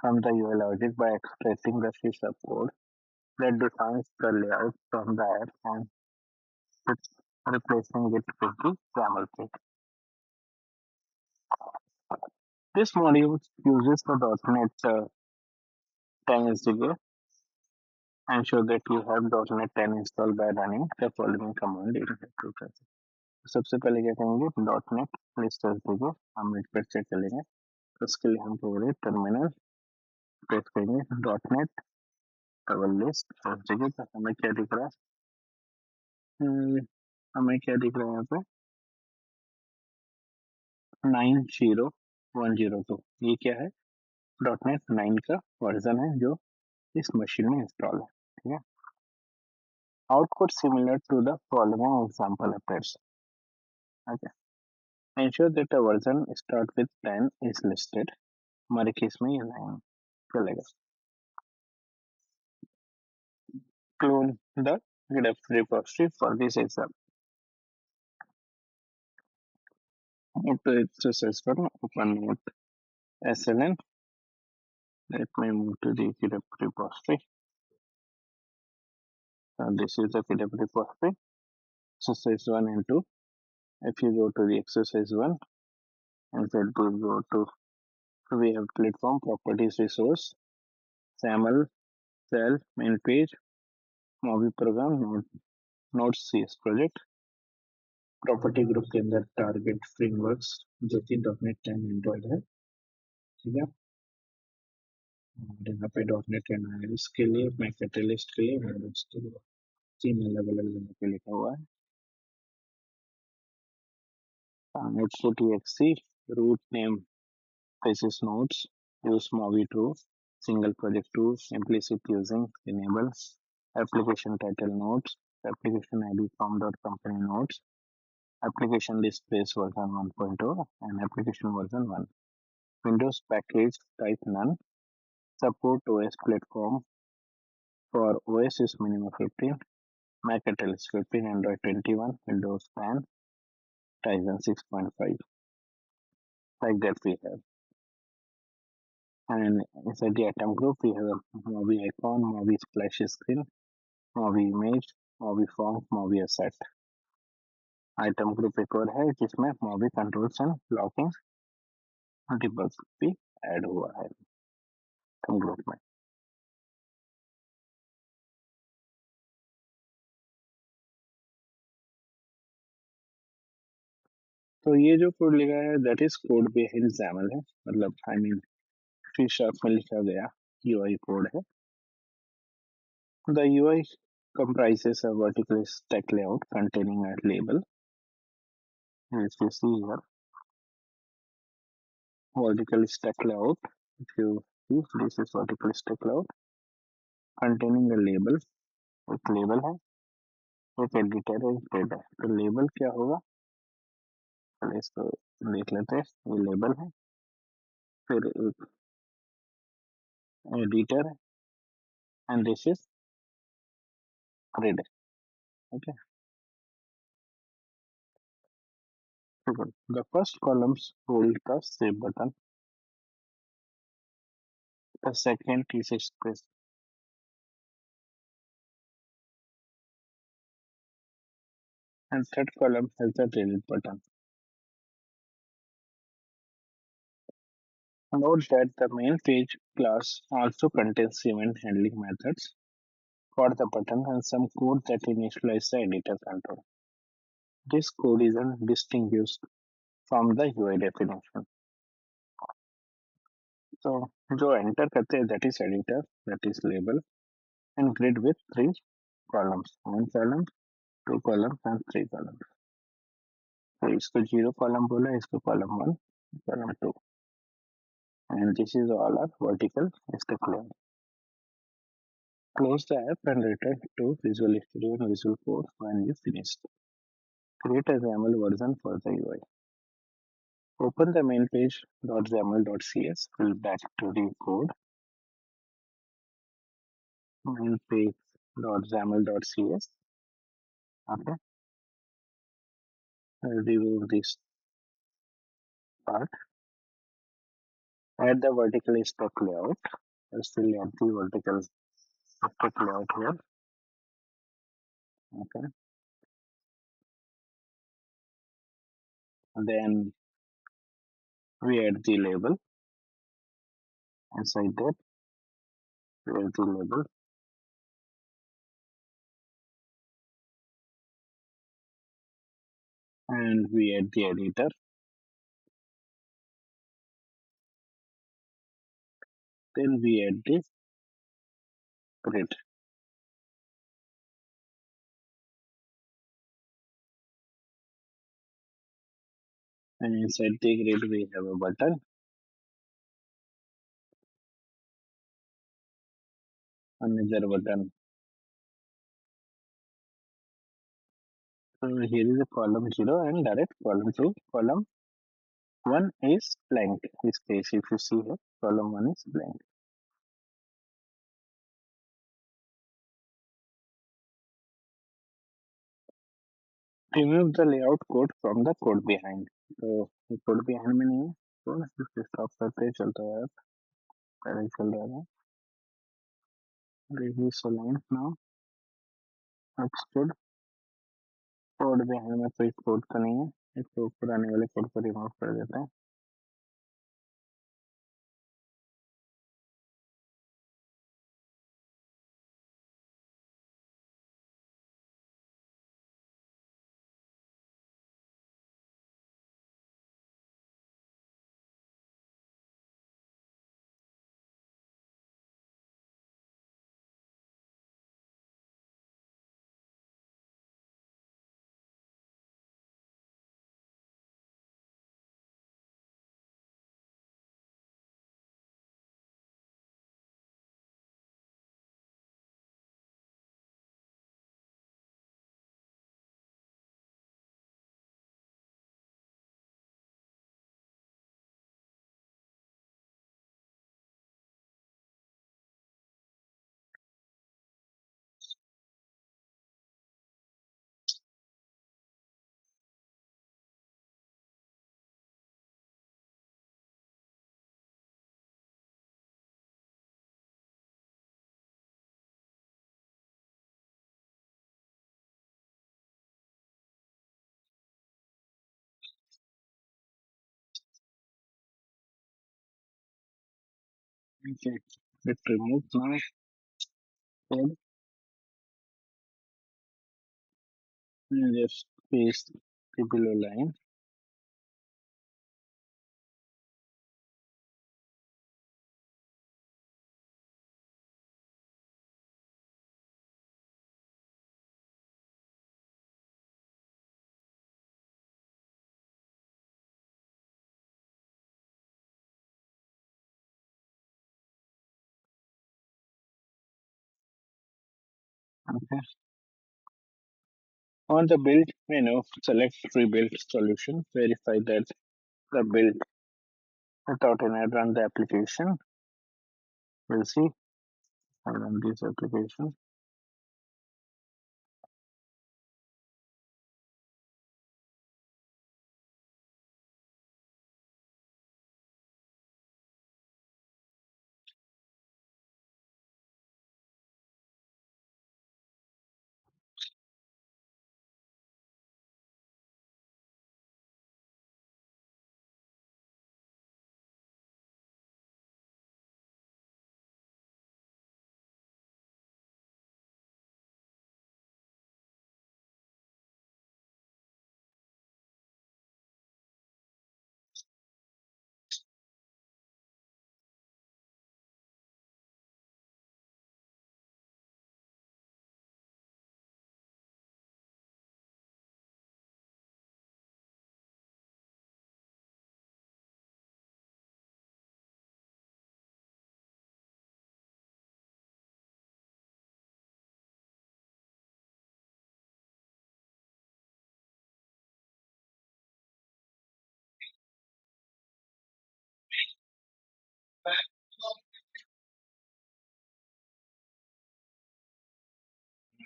from the UI logic by extracting the C# code that defines the layout from the app and replacing it with the XAML page. This module uses the .NET 10 SDK. Ensure that you have .NET 10 installed by running the following command in the tutorial. सबसे पहले क्या करेंगे .NET list SDK हम इस पर check करेंगे उसके लिए हम करेंगे टर्मिनल प्रेस करेंगे .NET डबल लिस्ट SDK का हमें क्या दिख रहा है हमें क्या दिख रहा है यहाँ पे 90102 ये क्या है .NET 9 का वर्जन है जो इस मशीन में इंस्टॉल है ठीक है output similar to the following example appears okay ensure that the version start with 10 is listed हमारे केस में ये 9 चलेगा clone the GitHub repository for this example move to exercise 1 open note sln let me move to the GitHub repository this is the GitHub repository exercise 1 and 2 if you go to the exercise 1 and then we go to we have platform properties resource XAML cell main page MAUI program node cs project property group के अंदर target frameworks जो कि .NET 10 Android है ठीक है और यहाँ पे .NET 10 है इसके लिए मैं कैटलिस्ट के लिए और उसके लिए 3 अलग अलग जगह पे लिखा हुआ है notes.txt root name basis nodes use MAUI true single project tools implicit using enable application title nodes application id from company nodes application displays version 1.0 and application version 1 Windows package type none support OS platform for OS is minimum 15 Mac is 15 Android 21 Windows 10 Tizen 6.5 like that we have and inside the item group we have a movie icon movie splash screen movie image movie font movie asset item group एक और है जिसमें movie controls and blocking debug भी add हुआ है item group में तो ये जो कोड लिखा है that is code behind XAML है मतलब आई मीन C# में लिखा गया UI कोड है the UI comprises a vertical stack layout containing a label as you see here vertical stack layout. If you see, this is vertical stack layout containing a label. एक label है, एक editor है, एक thread है। तो label क्या होगा, पहले इसको देख लेते हैं। ये लेबल है, फिर एक एडिटर है, एंड दिस इज थ्रेड है। Okay, the first columns hold the save button, the second is express, and third column has the delete button. Note that the main page class also contains event handling methods for the button and some code that initialize the editor control. This code is distinguished from the UI definition. So, जो enter करते हैं, that is editor, that is label, and grid with 3 columns, 1 column, 2 columns, and 3 columns. So इसको 0 column बोला, इसको column 1, column 2, and this is all our vertical stack layout. Close the app and return to Visual Studio and Visual Code when you finish. Create a XAML version for the UI. Open the main page .xaml.cs, fill back to the code. Main page .xaml.cs. Okay. Remove this part. Add the vertical stack layout. I'll still add the vertical stack layout here. Okay. Then we add the label. Inside that, we add the label. And we add the editor. Then we add the grid. And inside the grid, we have a button, another button. So here is a column 0 and direct column 2. Column 1 is blank. This case, if you see here, column 1 is blank. Remove the layout code from the code behind. तो ये code behind में नहीं है, तो ना सिर्फ stop करते हैं, चलता है, पहले चल रहा है। This line now. That's good. Code behind में कोई code तो नहीं है, इसको पुराने वाले code को remove कर देते हैं। Okay, let's remove now code and just paste the below line. Okay. On the build menu, select rebuild solution. Verify that the build without any run the application. We'll see. I run this application.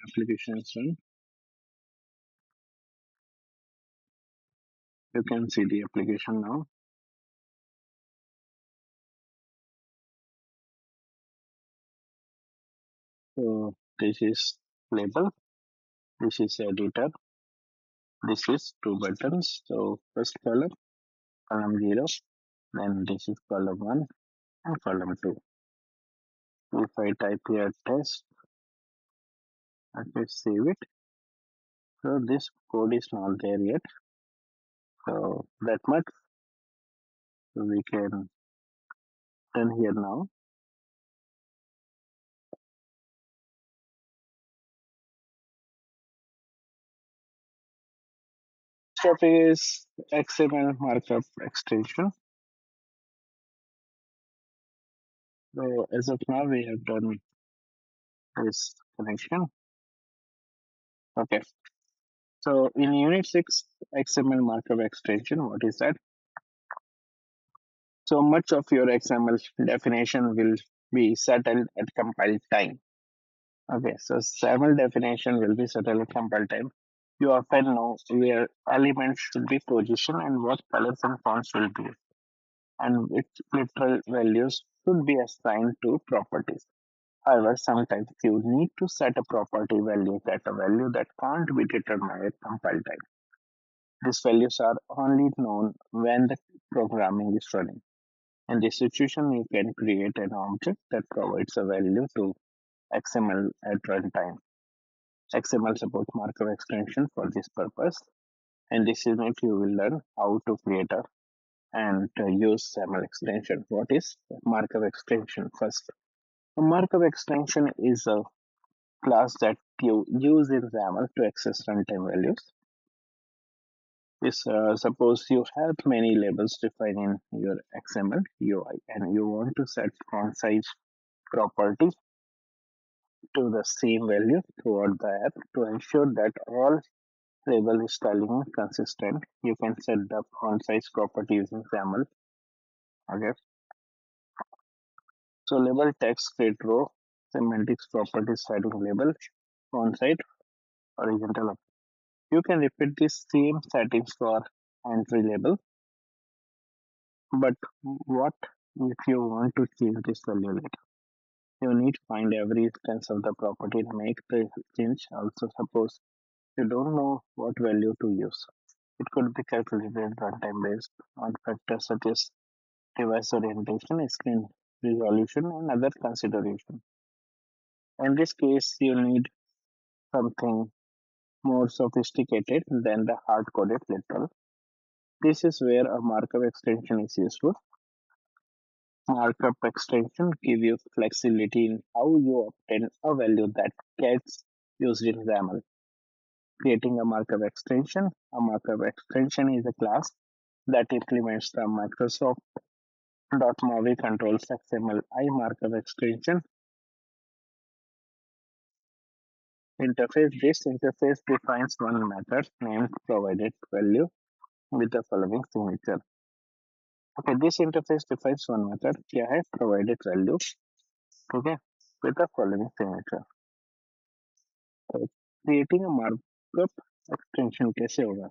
Application is run. You can see the application now. So this is label. This is editor. This is two buttons. So first column 0. Then this is column 1 and column 2. If I type here test, okay, save it. So this code is not there yet. So that much we can run here now. Topic is XML markup extension. So as of now, we have done this connection. Okay. So in Unit 6, XML markup extension, what is that? So much of your XML definition will be settled at compile time. Okay, so XML definition will be settled at compile time. You often know where elements should be positioned and what colors and fonts will be, and which literal values should be assigned to properties. However, sometimes you need to set a property value that a value that can't be determined at compile time. These values are only known when the programming is running. In this situation, you can create an object that provides a value to XML at runtime. XML supports markup extension for this purpose. In this unit, you will learn how to create a and use XML extension. What is markup extension? First, a markup extension is a class that you use in XAML to access runtime values. Is suppose you have many labels defined in your XML UI and you want to set font size property to the same value throughout the app to ensure that all label is styling consistent. You can set the font size property using XAML. Okay. So label text create row semantics properties setting label font size horizontal. You can repeat the same settings for entry label. But what if you want to change this value later? You need to find every instance of the property and make the change. Also, suppose you don't know what value to use. It could be calculated runtime based on factors such as device orientation, screen resolution, and other consideration. In this case, you need something more sophisticated than the hard-coded literal. This is where a markup extension is useful. Markup extension give you flexibility in how you obtain a value that gets used in XAML. Creating a markup extension. A markup extension is a class that implements the Microsoft .MAUI controls XML markup extension. Interface. This interface defines one method named provided value with the following signature. Okay, this interface defines one method क्या है provided value, ठीक है, with the following signature. तो creating a markup extension कैसे होगा?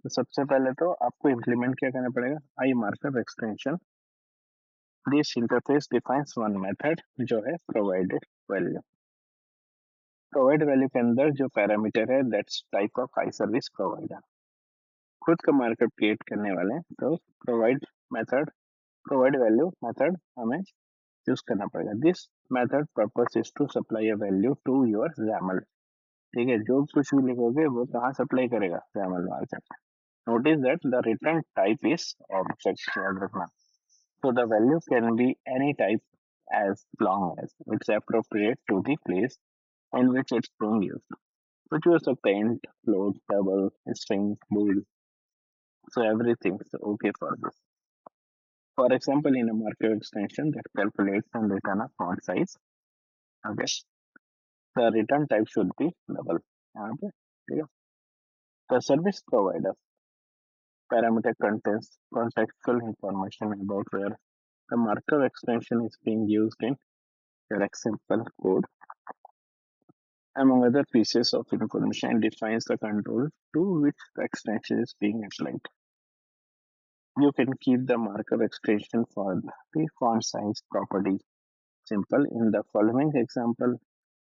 तो सबसे पहले तो आपको implement क्या करना पड़ेगा? I markup extension. This interface defines one method जो है provided value. Provide value के अंदर जो पैरामीटर है that's type of I service provider. खुद का मार्कअप क्रिएट करने वाले हैं तो provide method provide value method हमें यूज करना पड़ेगा. This method purpose is to supply a value to your YAML. ठीक है, जो कुछ भी लिखोगे वो कहाँ सप्लाई करेगा? YAML markup. Notice that the return type is object. याद रखना. So the value can be any type as long as it's appropriate to the place in which it's being used. कुछ भी हो सकता है, int, float, double, string, bool. So everything is okay for this. For example, in a markup extension that calculates and return a font size, okay, the return type should be double. यहाँ पे ठीक है. The service provider parameter contains contextual information about where the markup extension is being used in your example code. Among other pieces of information, it defines the control to which the extension is being applied. You can keep the markup extension for the font size property simple. In the following example,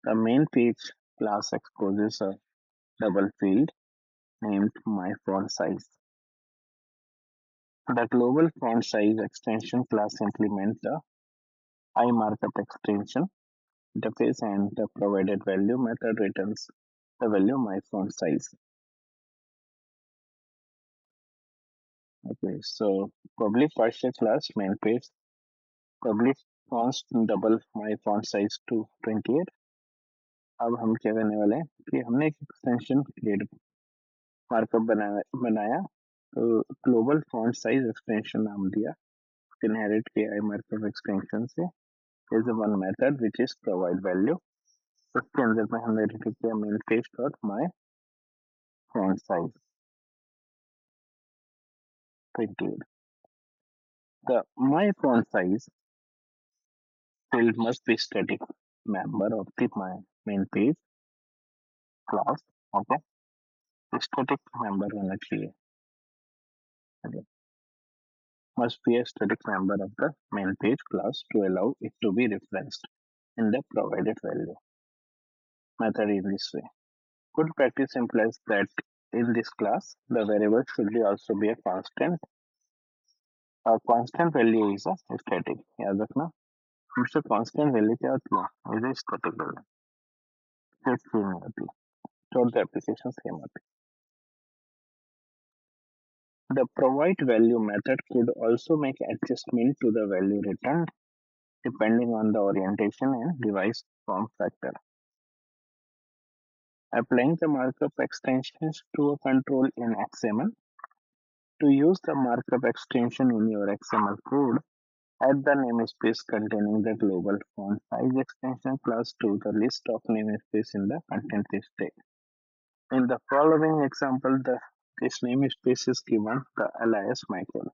the main page class exposes a double field named myFontSize. The global font size extension class implements the iMarkup extension interface, and the provided value method returns the value myFontSize. Okay, so public partial class main page public fonts double myFontSize to 28. अब हम क्या करने वाले हैं कि हमने एक extension create markup बनाया तो ग्लोबल फॉन्ट साइज एक्सटेंशन नाम दिया, इनहेरिट किया है मार्कअप एक्सटेंशन से. Is one method which is provide value. उसके अंदर में हमने रिपीट किया main page dot my font size 28. The my font size field must be static member of the my main page class. Okay, static member होना चाहिए. Okay. Must be a static member of the main page class to allow it to be referenced in the provided value method in this way. Good practice implies that in this class, the variable should be also be a constant. A constant value is a static. याद रखना. हमेशा constant value क्या होती है? Is a static value. Set free नहीं होती. Throughout the application same होती. The provide value method could also make adjustment to the value returned depending on the orientation and device form factor. Applying the markup extensions to a control in XML. To use the markup extension in your XML code, add the namespace containing the global font size extension class to the list of namespace in the content list tag. In the following example, this namespace is given the alias micron.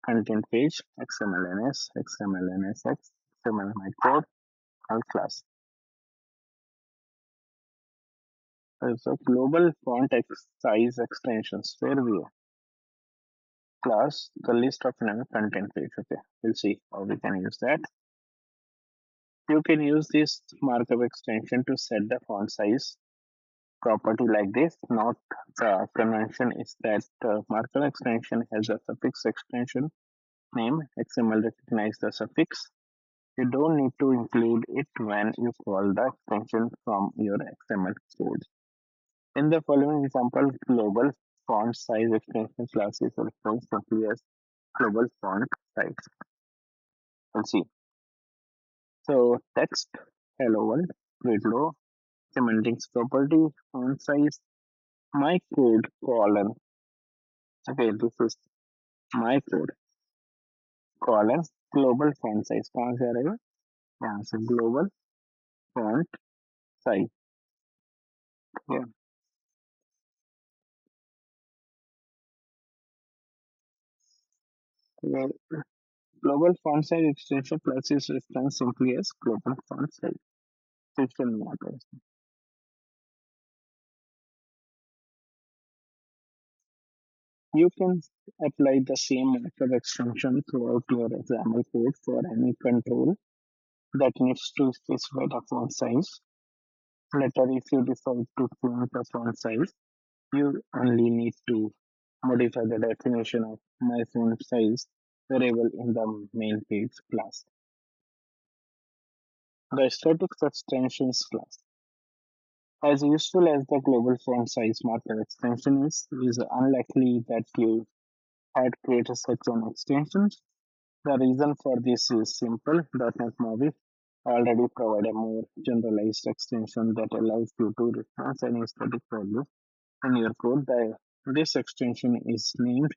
Content page, XMLNS, XMLNSX, XML micro, and class. So global font size extensions, where we are. Class, the list of content page. Okay, we'll see how we can use that. You can use this markup extension to set the font size property like this. Not the convention is that markup extension has a suffix extension name. XML recognize the suffix. You don't need to include it when you call the extension from your XML code. In the following example, global font size extension class is referred simply as global font size. We'll see. So text hello world, grid semantics property, font size, my code colon. Okay, this is my code colon global font size. कहाँ से आ रहेगा? यहाँ से global font size. Yeah. Well, global font size extension plus is referenced simply as global font size. System matters. You can apply the same markup extension throughout your XAML code for any control that needs to specify the font size. Later, if you decide to change the font size, you only need to modify the definition of my font size variable in the main page class. The statics extensions class. As useful as the global font size marker extension is unlikely that you had created such an extension. The reason for this is simple. .NET MAUI already provide a more generalized extension that allows you to reference any static value in your code. This extension is named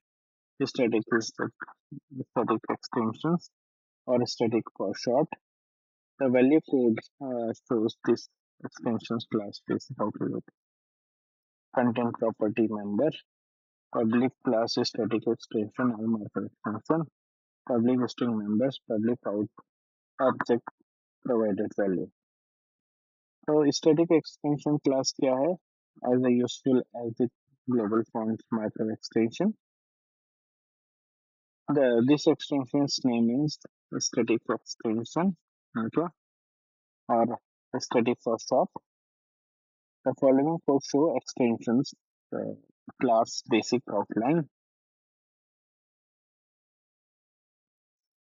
static extensions or static for short. The value code shows this extensions class specified to it. Content property member, public class static extension or marker extension, public string members, public object provided value. तो static extension class क्या है? As a useful as the global font marker extension. This extension's name is static extension, okay, or static for short. The following code show extensions class basic outline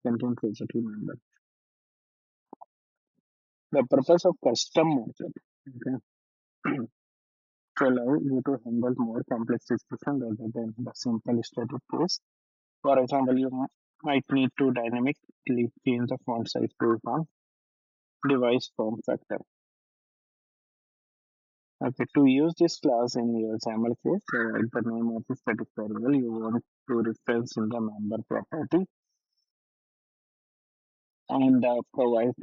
content property member. The purpose of custom markup, okay, to allow you to handle more complex situation rather than the simple static case. For example, you might need to dynamically change the font size based on device form factor. Okay, to use this class in your XAML code, write the name of the static variable you want to reference in the member property and provide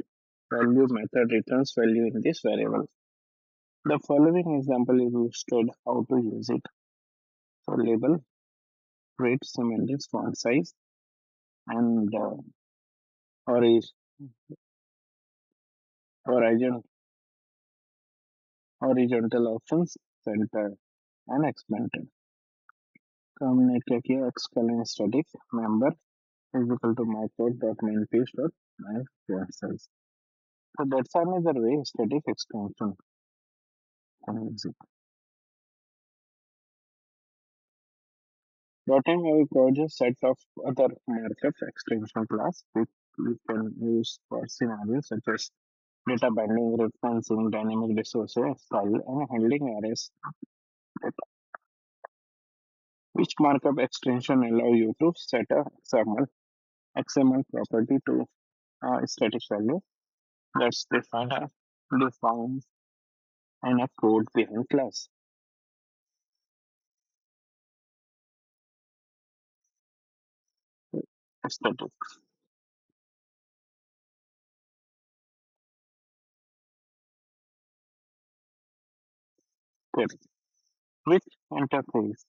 value method returns value in this variable. The following example is illustrated how to use it. So label, rate, semantics, font size, and orig- horizon, horizontal options, center, and expanded. So हमने क्या किया x colon static member is equal to my code dot main page dot my font size. So that's another way static extension can use it. Dotting we code a set of other markup extension class which we can use for scenarios such as data binding, referencing, dynamic resources, style, and handling arrays. Which markup extension allow you to set a XML property to static value that's defined and a code behind class. Static. Good. Which interface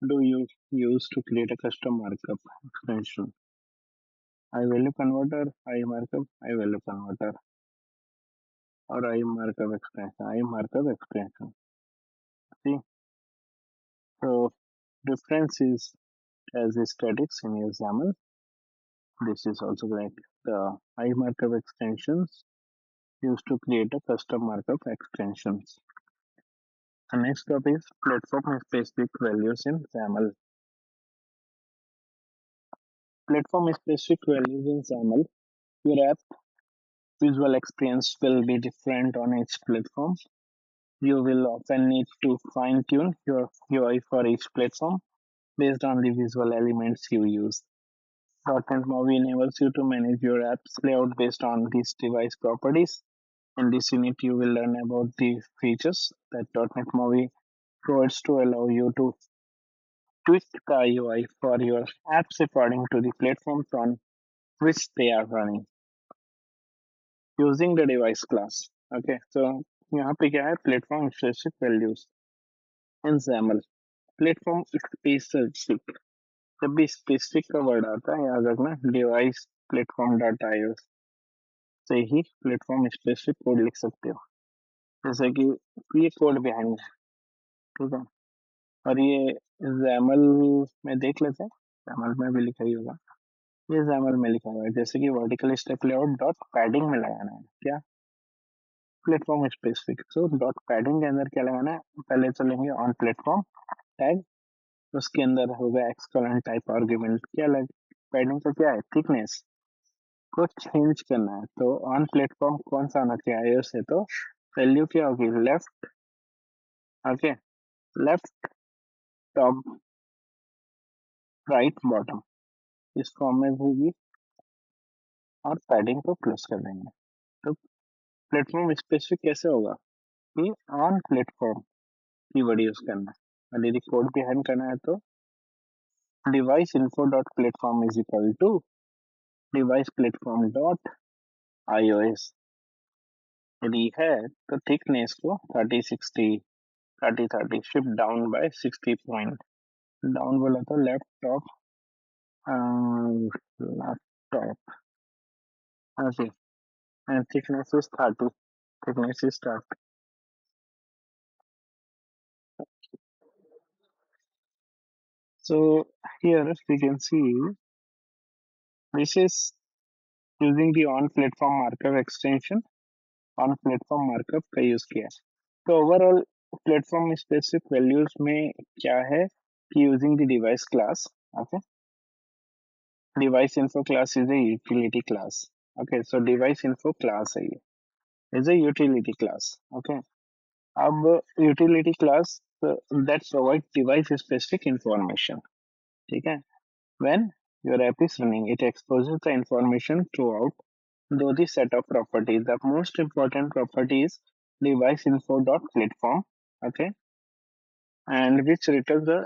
do you use to create a custom markup extension? I value converter, I markup, I value converter, or I markup extension, I markup extension. See, so difference is as a statics in your XAML. This is also like the I markup extensions used to create a custom markup extensions. The next topic is platform specific values in XAML. Platform specific values in XAML. Your app visual experience will be different on each platform. You will often need to fine tune your UI for each platform based on the visual elements you use. .NET MAUI enables you to manage your app's layout based on these device properties. In this unit, you will learn about the features that .NET MAUI provides to allow you to tweak the UI for your apps according to the platforms on which they are running. Using the device class. Okay, तो यहाँ पे क्या है, platform specific values in XAML। Platform specific, जब भी specific का word आता है याद रखना डिवाइस प्लेटफॉर्म डाटा आईओ से ही प्लेटफॉर्म स्पेसिफिक कोड लिख सकते हो। जैसे कि ये कोड बिहाइंड है, ठीक है, और ये XAML में देख लेते हैं, XAML में भी लिखा ही होगा। ये XAML में लिखा हुआ है, जैसे कि vertical step layout dot padding में लगाना है क्या, platform specific. So dot padding के अंदर क्या लगाना है, पहले चलेंगे ऑन प्लेटफॉर्म टैग, उसके अंदर होगा एक्सकॉलन टाइप आर्ग्यूमेंट, क्या लग पैडिंग का क्या है, थिकनेस को चेंज करना है। तो ऑन प्लेटफॉर्म कौन सा आना चाहिए आईओ से, तो वैल्यू क्या होगी, left, okay, left top right bottom, इस फॉर्म में होगी, और पैडिंग को क्लोज कर देंगे। तो प्लेटफॉर्म स्पेसिफिक कैसे होगा कि ऑन प्लेटफॉर्म कीवर्ड यूज करना है, और यदि कोड भी हैंड करना है तो device info dot platform is equal to device platform dot iOS. यदि है तो थिकनेस को 30 60 30 30 shift down by 60 point, down बोला तो लैपटॉप, लैपटॉप ऐसे, and thickness is 30, thickness is 30. So here we can see this is using the on platform markup extension, on platform markup का use किया है। तो ओवरऑल प्लेटफॉर्म स्पेसिफिक वैल्यूज में क्या है कि using the device class, okay, device info class is a utility class, okay, so device info class है ये, is a utility class, okay. अब utility class that provide device specific information, ठीक है, when your app is running it exposes the information throughout though the set of properties, the most important property is device info dot platform, okay, and which returns a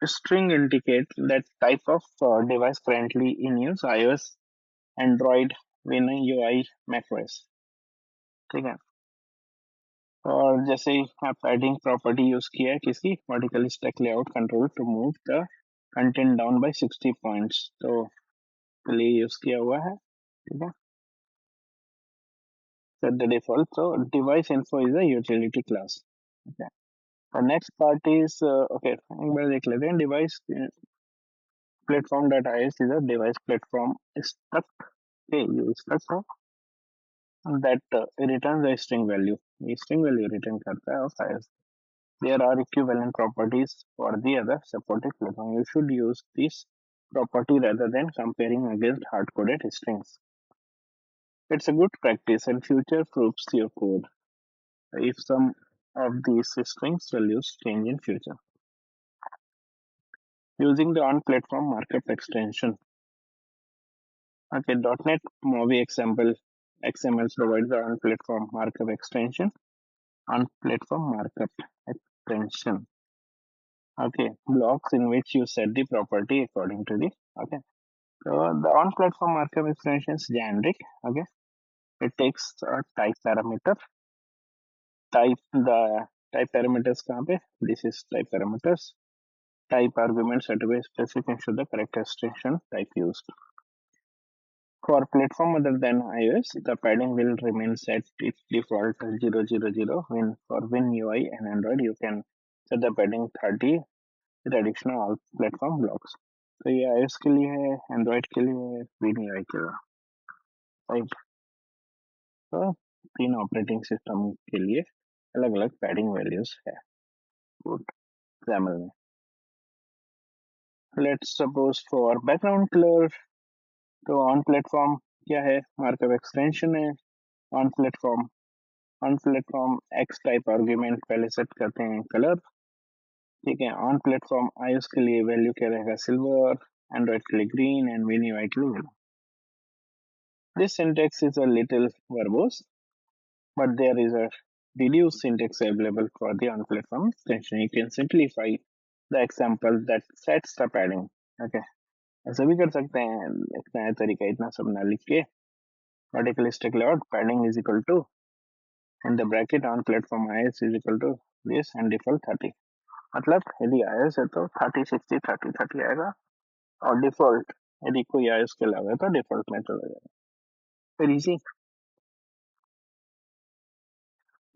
string indicate that type of device currently in use, iOS, Android, Win UI, macOS, ठीक है। और जैसे यहाँ padding property use किया है किसकी, vertical stack layout control to move the content down by 60 points, तो लिए यूज किया हुआ है, ठीक है, set the default, so device info is a utility class, okay. The next part is okay, एक बार देख लेते हैं, device platform data is a device platform struct, okay, ये struct है that returns a string value, ये string value return करता है, और size, there are equivalent properties for the other supported platform, you should use this property rather than comparing against hard-coded strings. It's a good practice and future proofs your code if some of these strings values change in future. Using the on-platform markup extension. Okay, .NET MAUI XML provides the on-platform markup extension. On-platform markup extension. Okay, blocks in which you set the property according to the, okay. So the on-platform markup extension is generic. Okay, it takes a type parameter. The type parameters कहाँ पे? This is type parameters. Type argument set to be specific ensure the correct extension type used. For platform other than iOS, the padding will remain set its default 000. When for WinUI and Android, you can set the padding 30 with additional all platform blocks. तो ये iOS के लिए है, Android के लिए है, WinUI के लिए, राइट। तो तीन ऑपरेटिंग सिस्टम के लिए अलग अलग पैडिंग वैल्यूज है गुड XAML में। Let's suppose for background colour, तो ऑन प्लेटफॉर्म क्या है, मार्कअप एक्सटेंशन है, on platform, on platform x type argument पहले सेट करते हैं कलर, ठीक है, ऑन प्लेटफॉर्म iOS के लिए वैल्यू क्या रहेगा, सिल्वर, एंड्रॉइड के लिए ग्रीन, एंड WinUI के लिए yellow. This syntax is a little verbose, but there is a reduced syntax available for the on platform extension. You can simplify the example that sets the padding, okay, ऐसा भी कर सकते हैं, एक नया तरीका इतना सब ना लिख के Vertical stack layout padding is equal to in the bracket on platform IS is equal to this and default 30. मतलब यदि IS है तो 30 60 30 30 आएगा और डिफॉल्ट यदि कोई IS के अलावा है तो डिफॉल्ट में चला जाएगा. Very easy.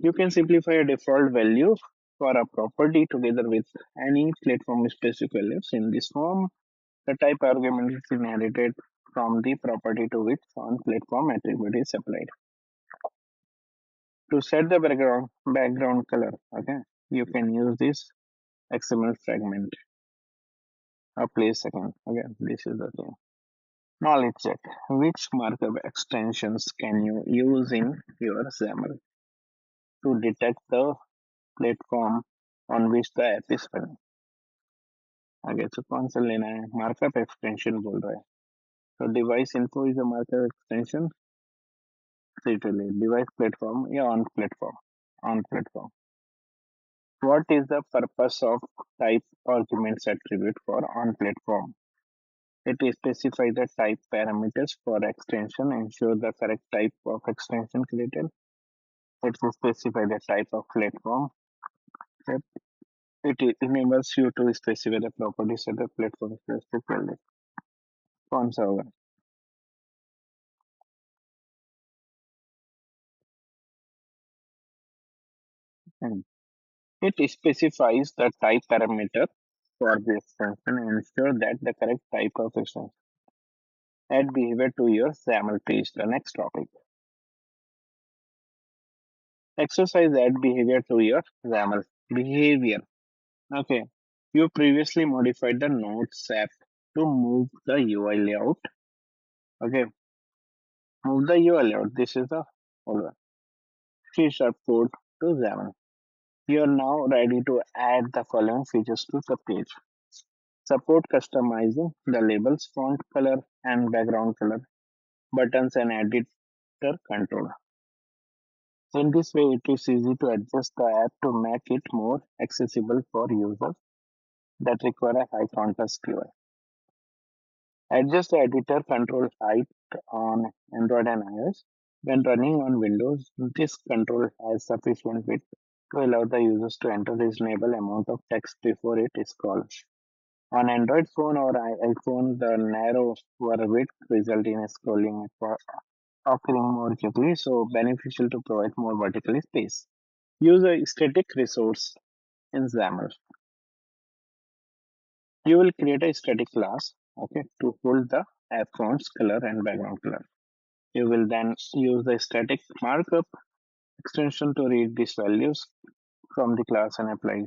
You can simplify a default value for a property together with any platform specific values. In this form, the type argument is inherited from the property to which on platform attribute is applied. To set the background color, okay, you can use this XML fragment. Please second. Okay, this is the thing. Knowledge check. Which markup extensions can you use in your XAML to detect the platform on which the app is running? आगे तो कौन सा लेना है markup extension बोल रहा है तो device info is a markup extension सीटली डिवाइस प्लेटफॉर्म या on platform what is the purpose of type arguments attribute for on platform it specifies the type parameters for extension ensure the correct type of extension created it specify the type of platform it enables you to specify the properties of the platform specifically कौन सा होगा It specifies the type parameter for the extension and ensure that the correct type of extension add behavior to your XAML page. The next topic. Exercise add behavior to your XAML. Behavior. Okay. You previously modified the Notes app to move the UI layout. Okay. Move the UI layout. This is the hold on. C# code to XAML. You are now ready to add the following features to the page. Support customizing the labels, font color and background color, buttons and editor control. In this way, it is easy to adjust the app to make it more accessible for users that require a high contrast UI. Adjust the editor control height on Android and iOS. When running on Windows, this control has sufficient width to allow the users to enter reasonable amount of text before it scrolls. On Android phone or iPhone, the narrow width result in scrolling occurring more quickly, so beneficial to provide more vertical space. Use a static resource in XAML. You will create a static class, okay, to hold the app fonts color and background color. You will then use the static markup extension to read these values from the class and apply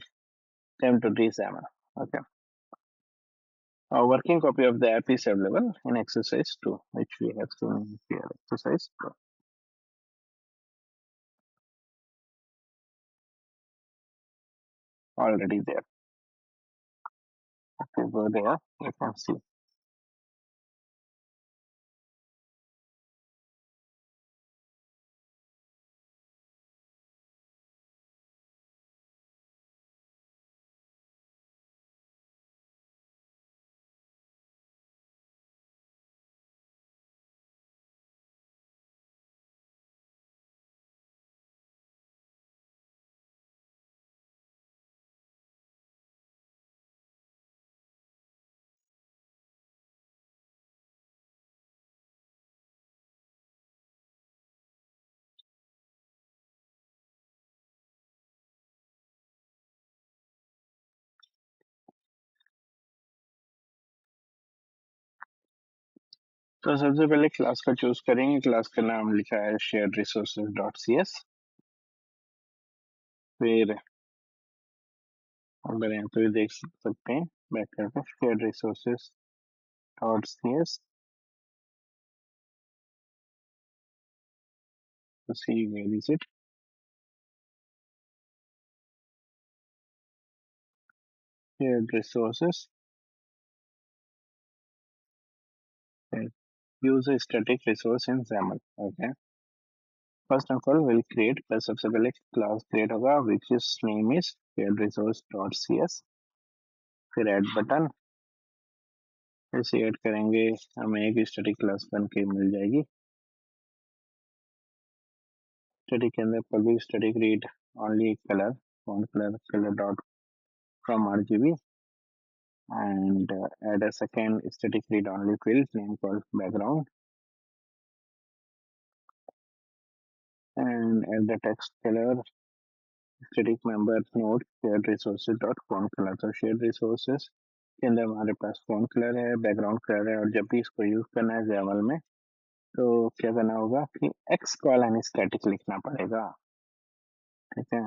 them to the XAML. Okay. A working copy of the app is available in exercise 2, which we have seen here. Exercise 2. Already there. Okay, go there. You can see. तो सबसे पहले class का choose करेंगे class का नाम लिखा है shared resources dot C S फिर अगर यहाँ पे देख सकते हैं बैक करके shared resources dot C S to see where is it shared resources and use a static resource in XAML. Okay, first of all we'll create सबसे पहले class create होगा which is name is shared resource dot cs फिर add button ऐसे add करेंगे हमें एक static class बन के मिल जाएगी static and the public static read only color, font color dot from RGB, and add a second static read only field name called background, and add the text color static member node shared resources dot font color. तो shared resources के अंदर हमारे पास font color है, background color है, और जब भी इसको यूज करना है जैमल में तो क्या करना होगा कि x कॉलन स्टैटिक लिखना पड़ेगा। ठीक है,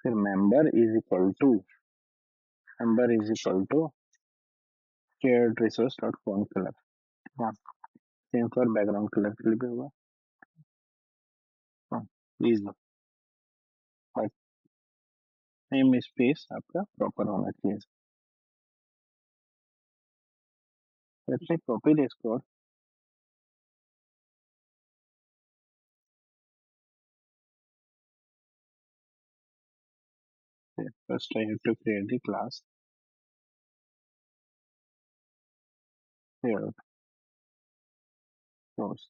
फिर member is equal to shared resource dot font color। हाँ, सेम फॉर बैकग्राउंड कलर के लिए भी होगा। हाँ, प्लीज बट नेम स्पेस आपका प्रॉपर होना चाहिए। let's say copy this code। first I have to create the class here source।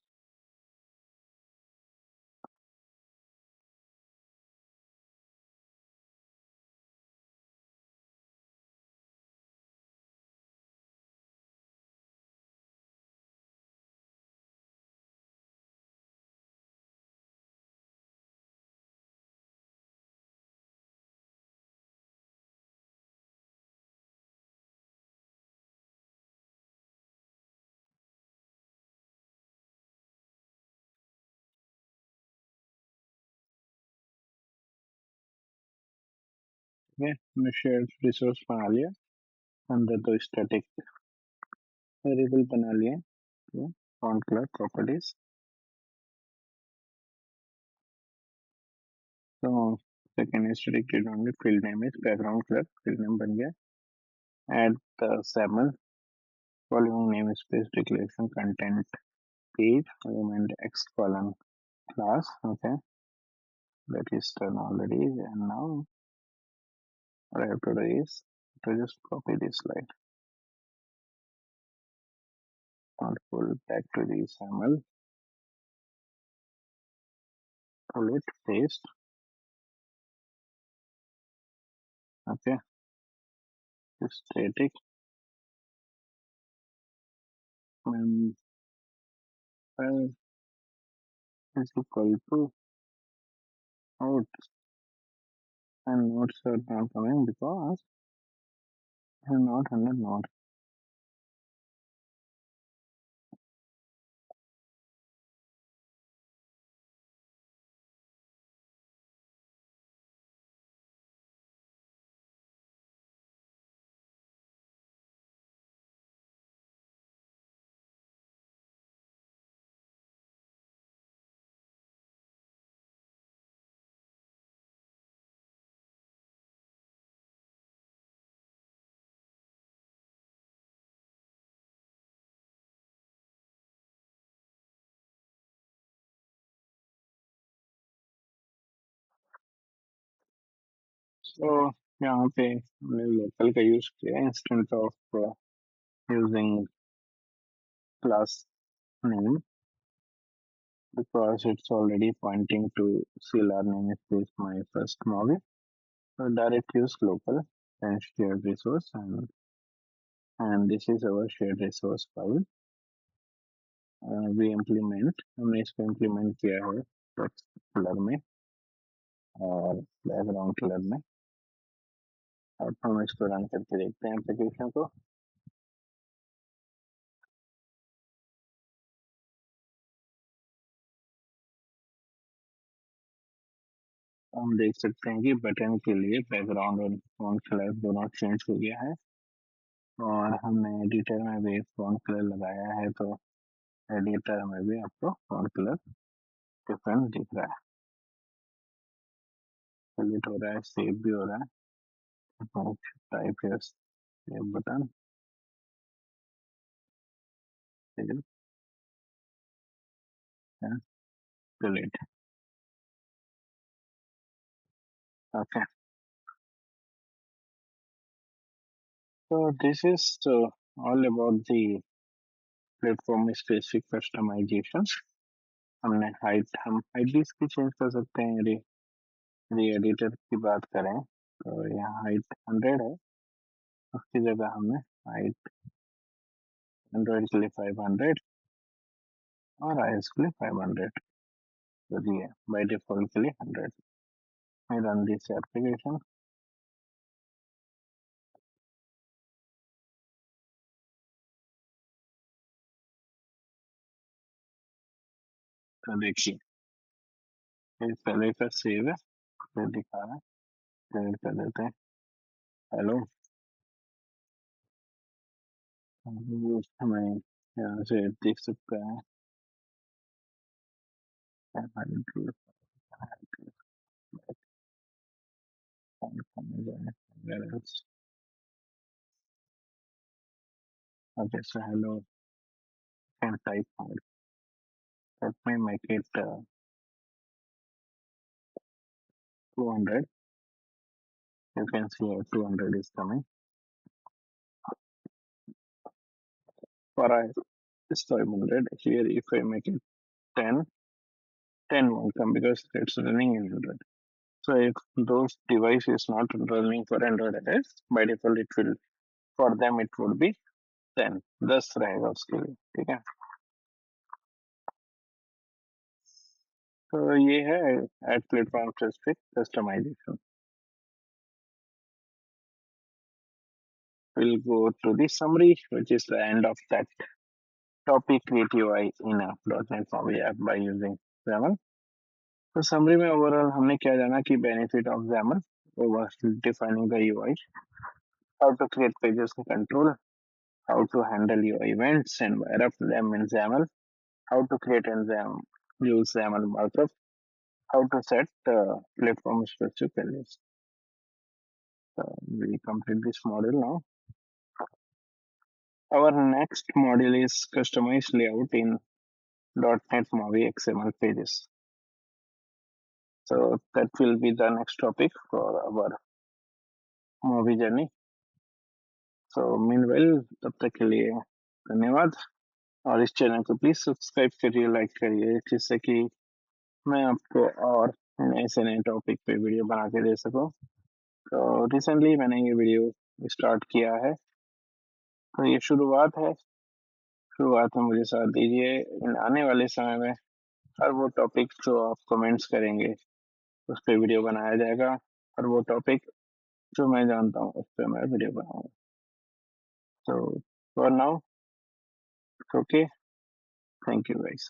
ठीक है, मैं शेयर्ड रिसोर्स बना लिया, अंदर तो स्टैटिक वेरिएबल बना लिए। फॉन्ट कलर प्रॉपर्टीज, तो second static read only field name is background colour, field name बन गया। Add the सैमल following namespace declaration content page element x colon class। Okay, that is done already, and now what I have to do is to just copy this slide, not pull back to the XML, pull it, paste, okay, static member is equal to nodes, and nodes are not coming because I have not under node। So यहाँ पे हमने local का use किया instant of using class name because it's already pointing to CLR namespace my first model. So direct use local and shared resource, and this is our shared resource file। we implement हमने इसको implement किया है text colour में और background colour में। अब हम इसको रन करके देखते हैं एप्लीकेशन को। हम देख सकते हैं कि बटन के लिए बैकग्राउंड और फॉन्ट कलर दोनों चेंज हो गया है, और हमने एडिटर में भी फॉन्ट कलर लगाया है, तो एडिटर में भी आपको फॉन्ट कलर डिफरेंस दिख रहा है। डिलीट हो रहा है, सेव भी हो रहा है। टाइप है save button, save and delete. Okay, so this is all about the platform specific customization। हम हाइट भी इसकी चेंज कर सकते हैं यदि यदि एडिटर की बात करें तो यहाँ हाइट 100 है, उसकी जगह हमने हाइट एंड्रॉइड के लिए 500 और iOS के लिए 500 तो दिए बाई डिफॉल्ट के लिए 100। I run this application तो देखिए ये पहले का सेव है, फिर दिखा रहा है, क्लियर कर देते हैं। हेलो, हमें यहाँ से देख सकते हैं okay, so hello and type mode. Let me make it 200. You can see 200 is coming. For I is 500. Here, if I make it 10, 10 won't come because it's running in 100. So if those device is not running for Android OS, by default it will, for them it would be 10. 10 रहेगा उसके लिए, ठीक है। तो ये है add platform specific customisation. We'll go to the summary, which is the end of that topic, create UI in a .NET MAUI app by using XAML। तो summary में ओवरऑल हमने क्या जाना कि benefit of XAML over defining the UI, how to create pages का control, how to handle your events and wrap them in XAML, how to create and use XAML markup, how to set platform specific values. So we complete this module now. Our next module is customized layout in .NET MAUI XML pages. So that will be the next topic for our MAUI journey. So meanwhile, तब तक के लिए धन्यवाद और इस channel को please subscribe करिए, like करिए, जिससे कि मैं आपको और नए से नए टॉपिक पे वीडियो बना के दे सकूं। तो रिसेंटली मैंने ये वीडियो स्टार्ट किया है, तो ये शुरुआत है, शुरुआत में मुझे साथ दीजिए। इन आने वाले समय में हर वो टॉपिक जो आप कमेंट्स करेंगे उस पर वीडियो बनाया जाएगा, और वो टॉपिक जो मैं जानता हूँ उस पर मैं वीडियो बनाऊंगा। तो for now okay, thank you guys.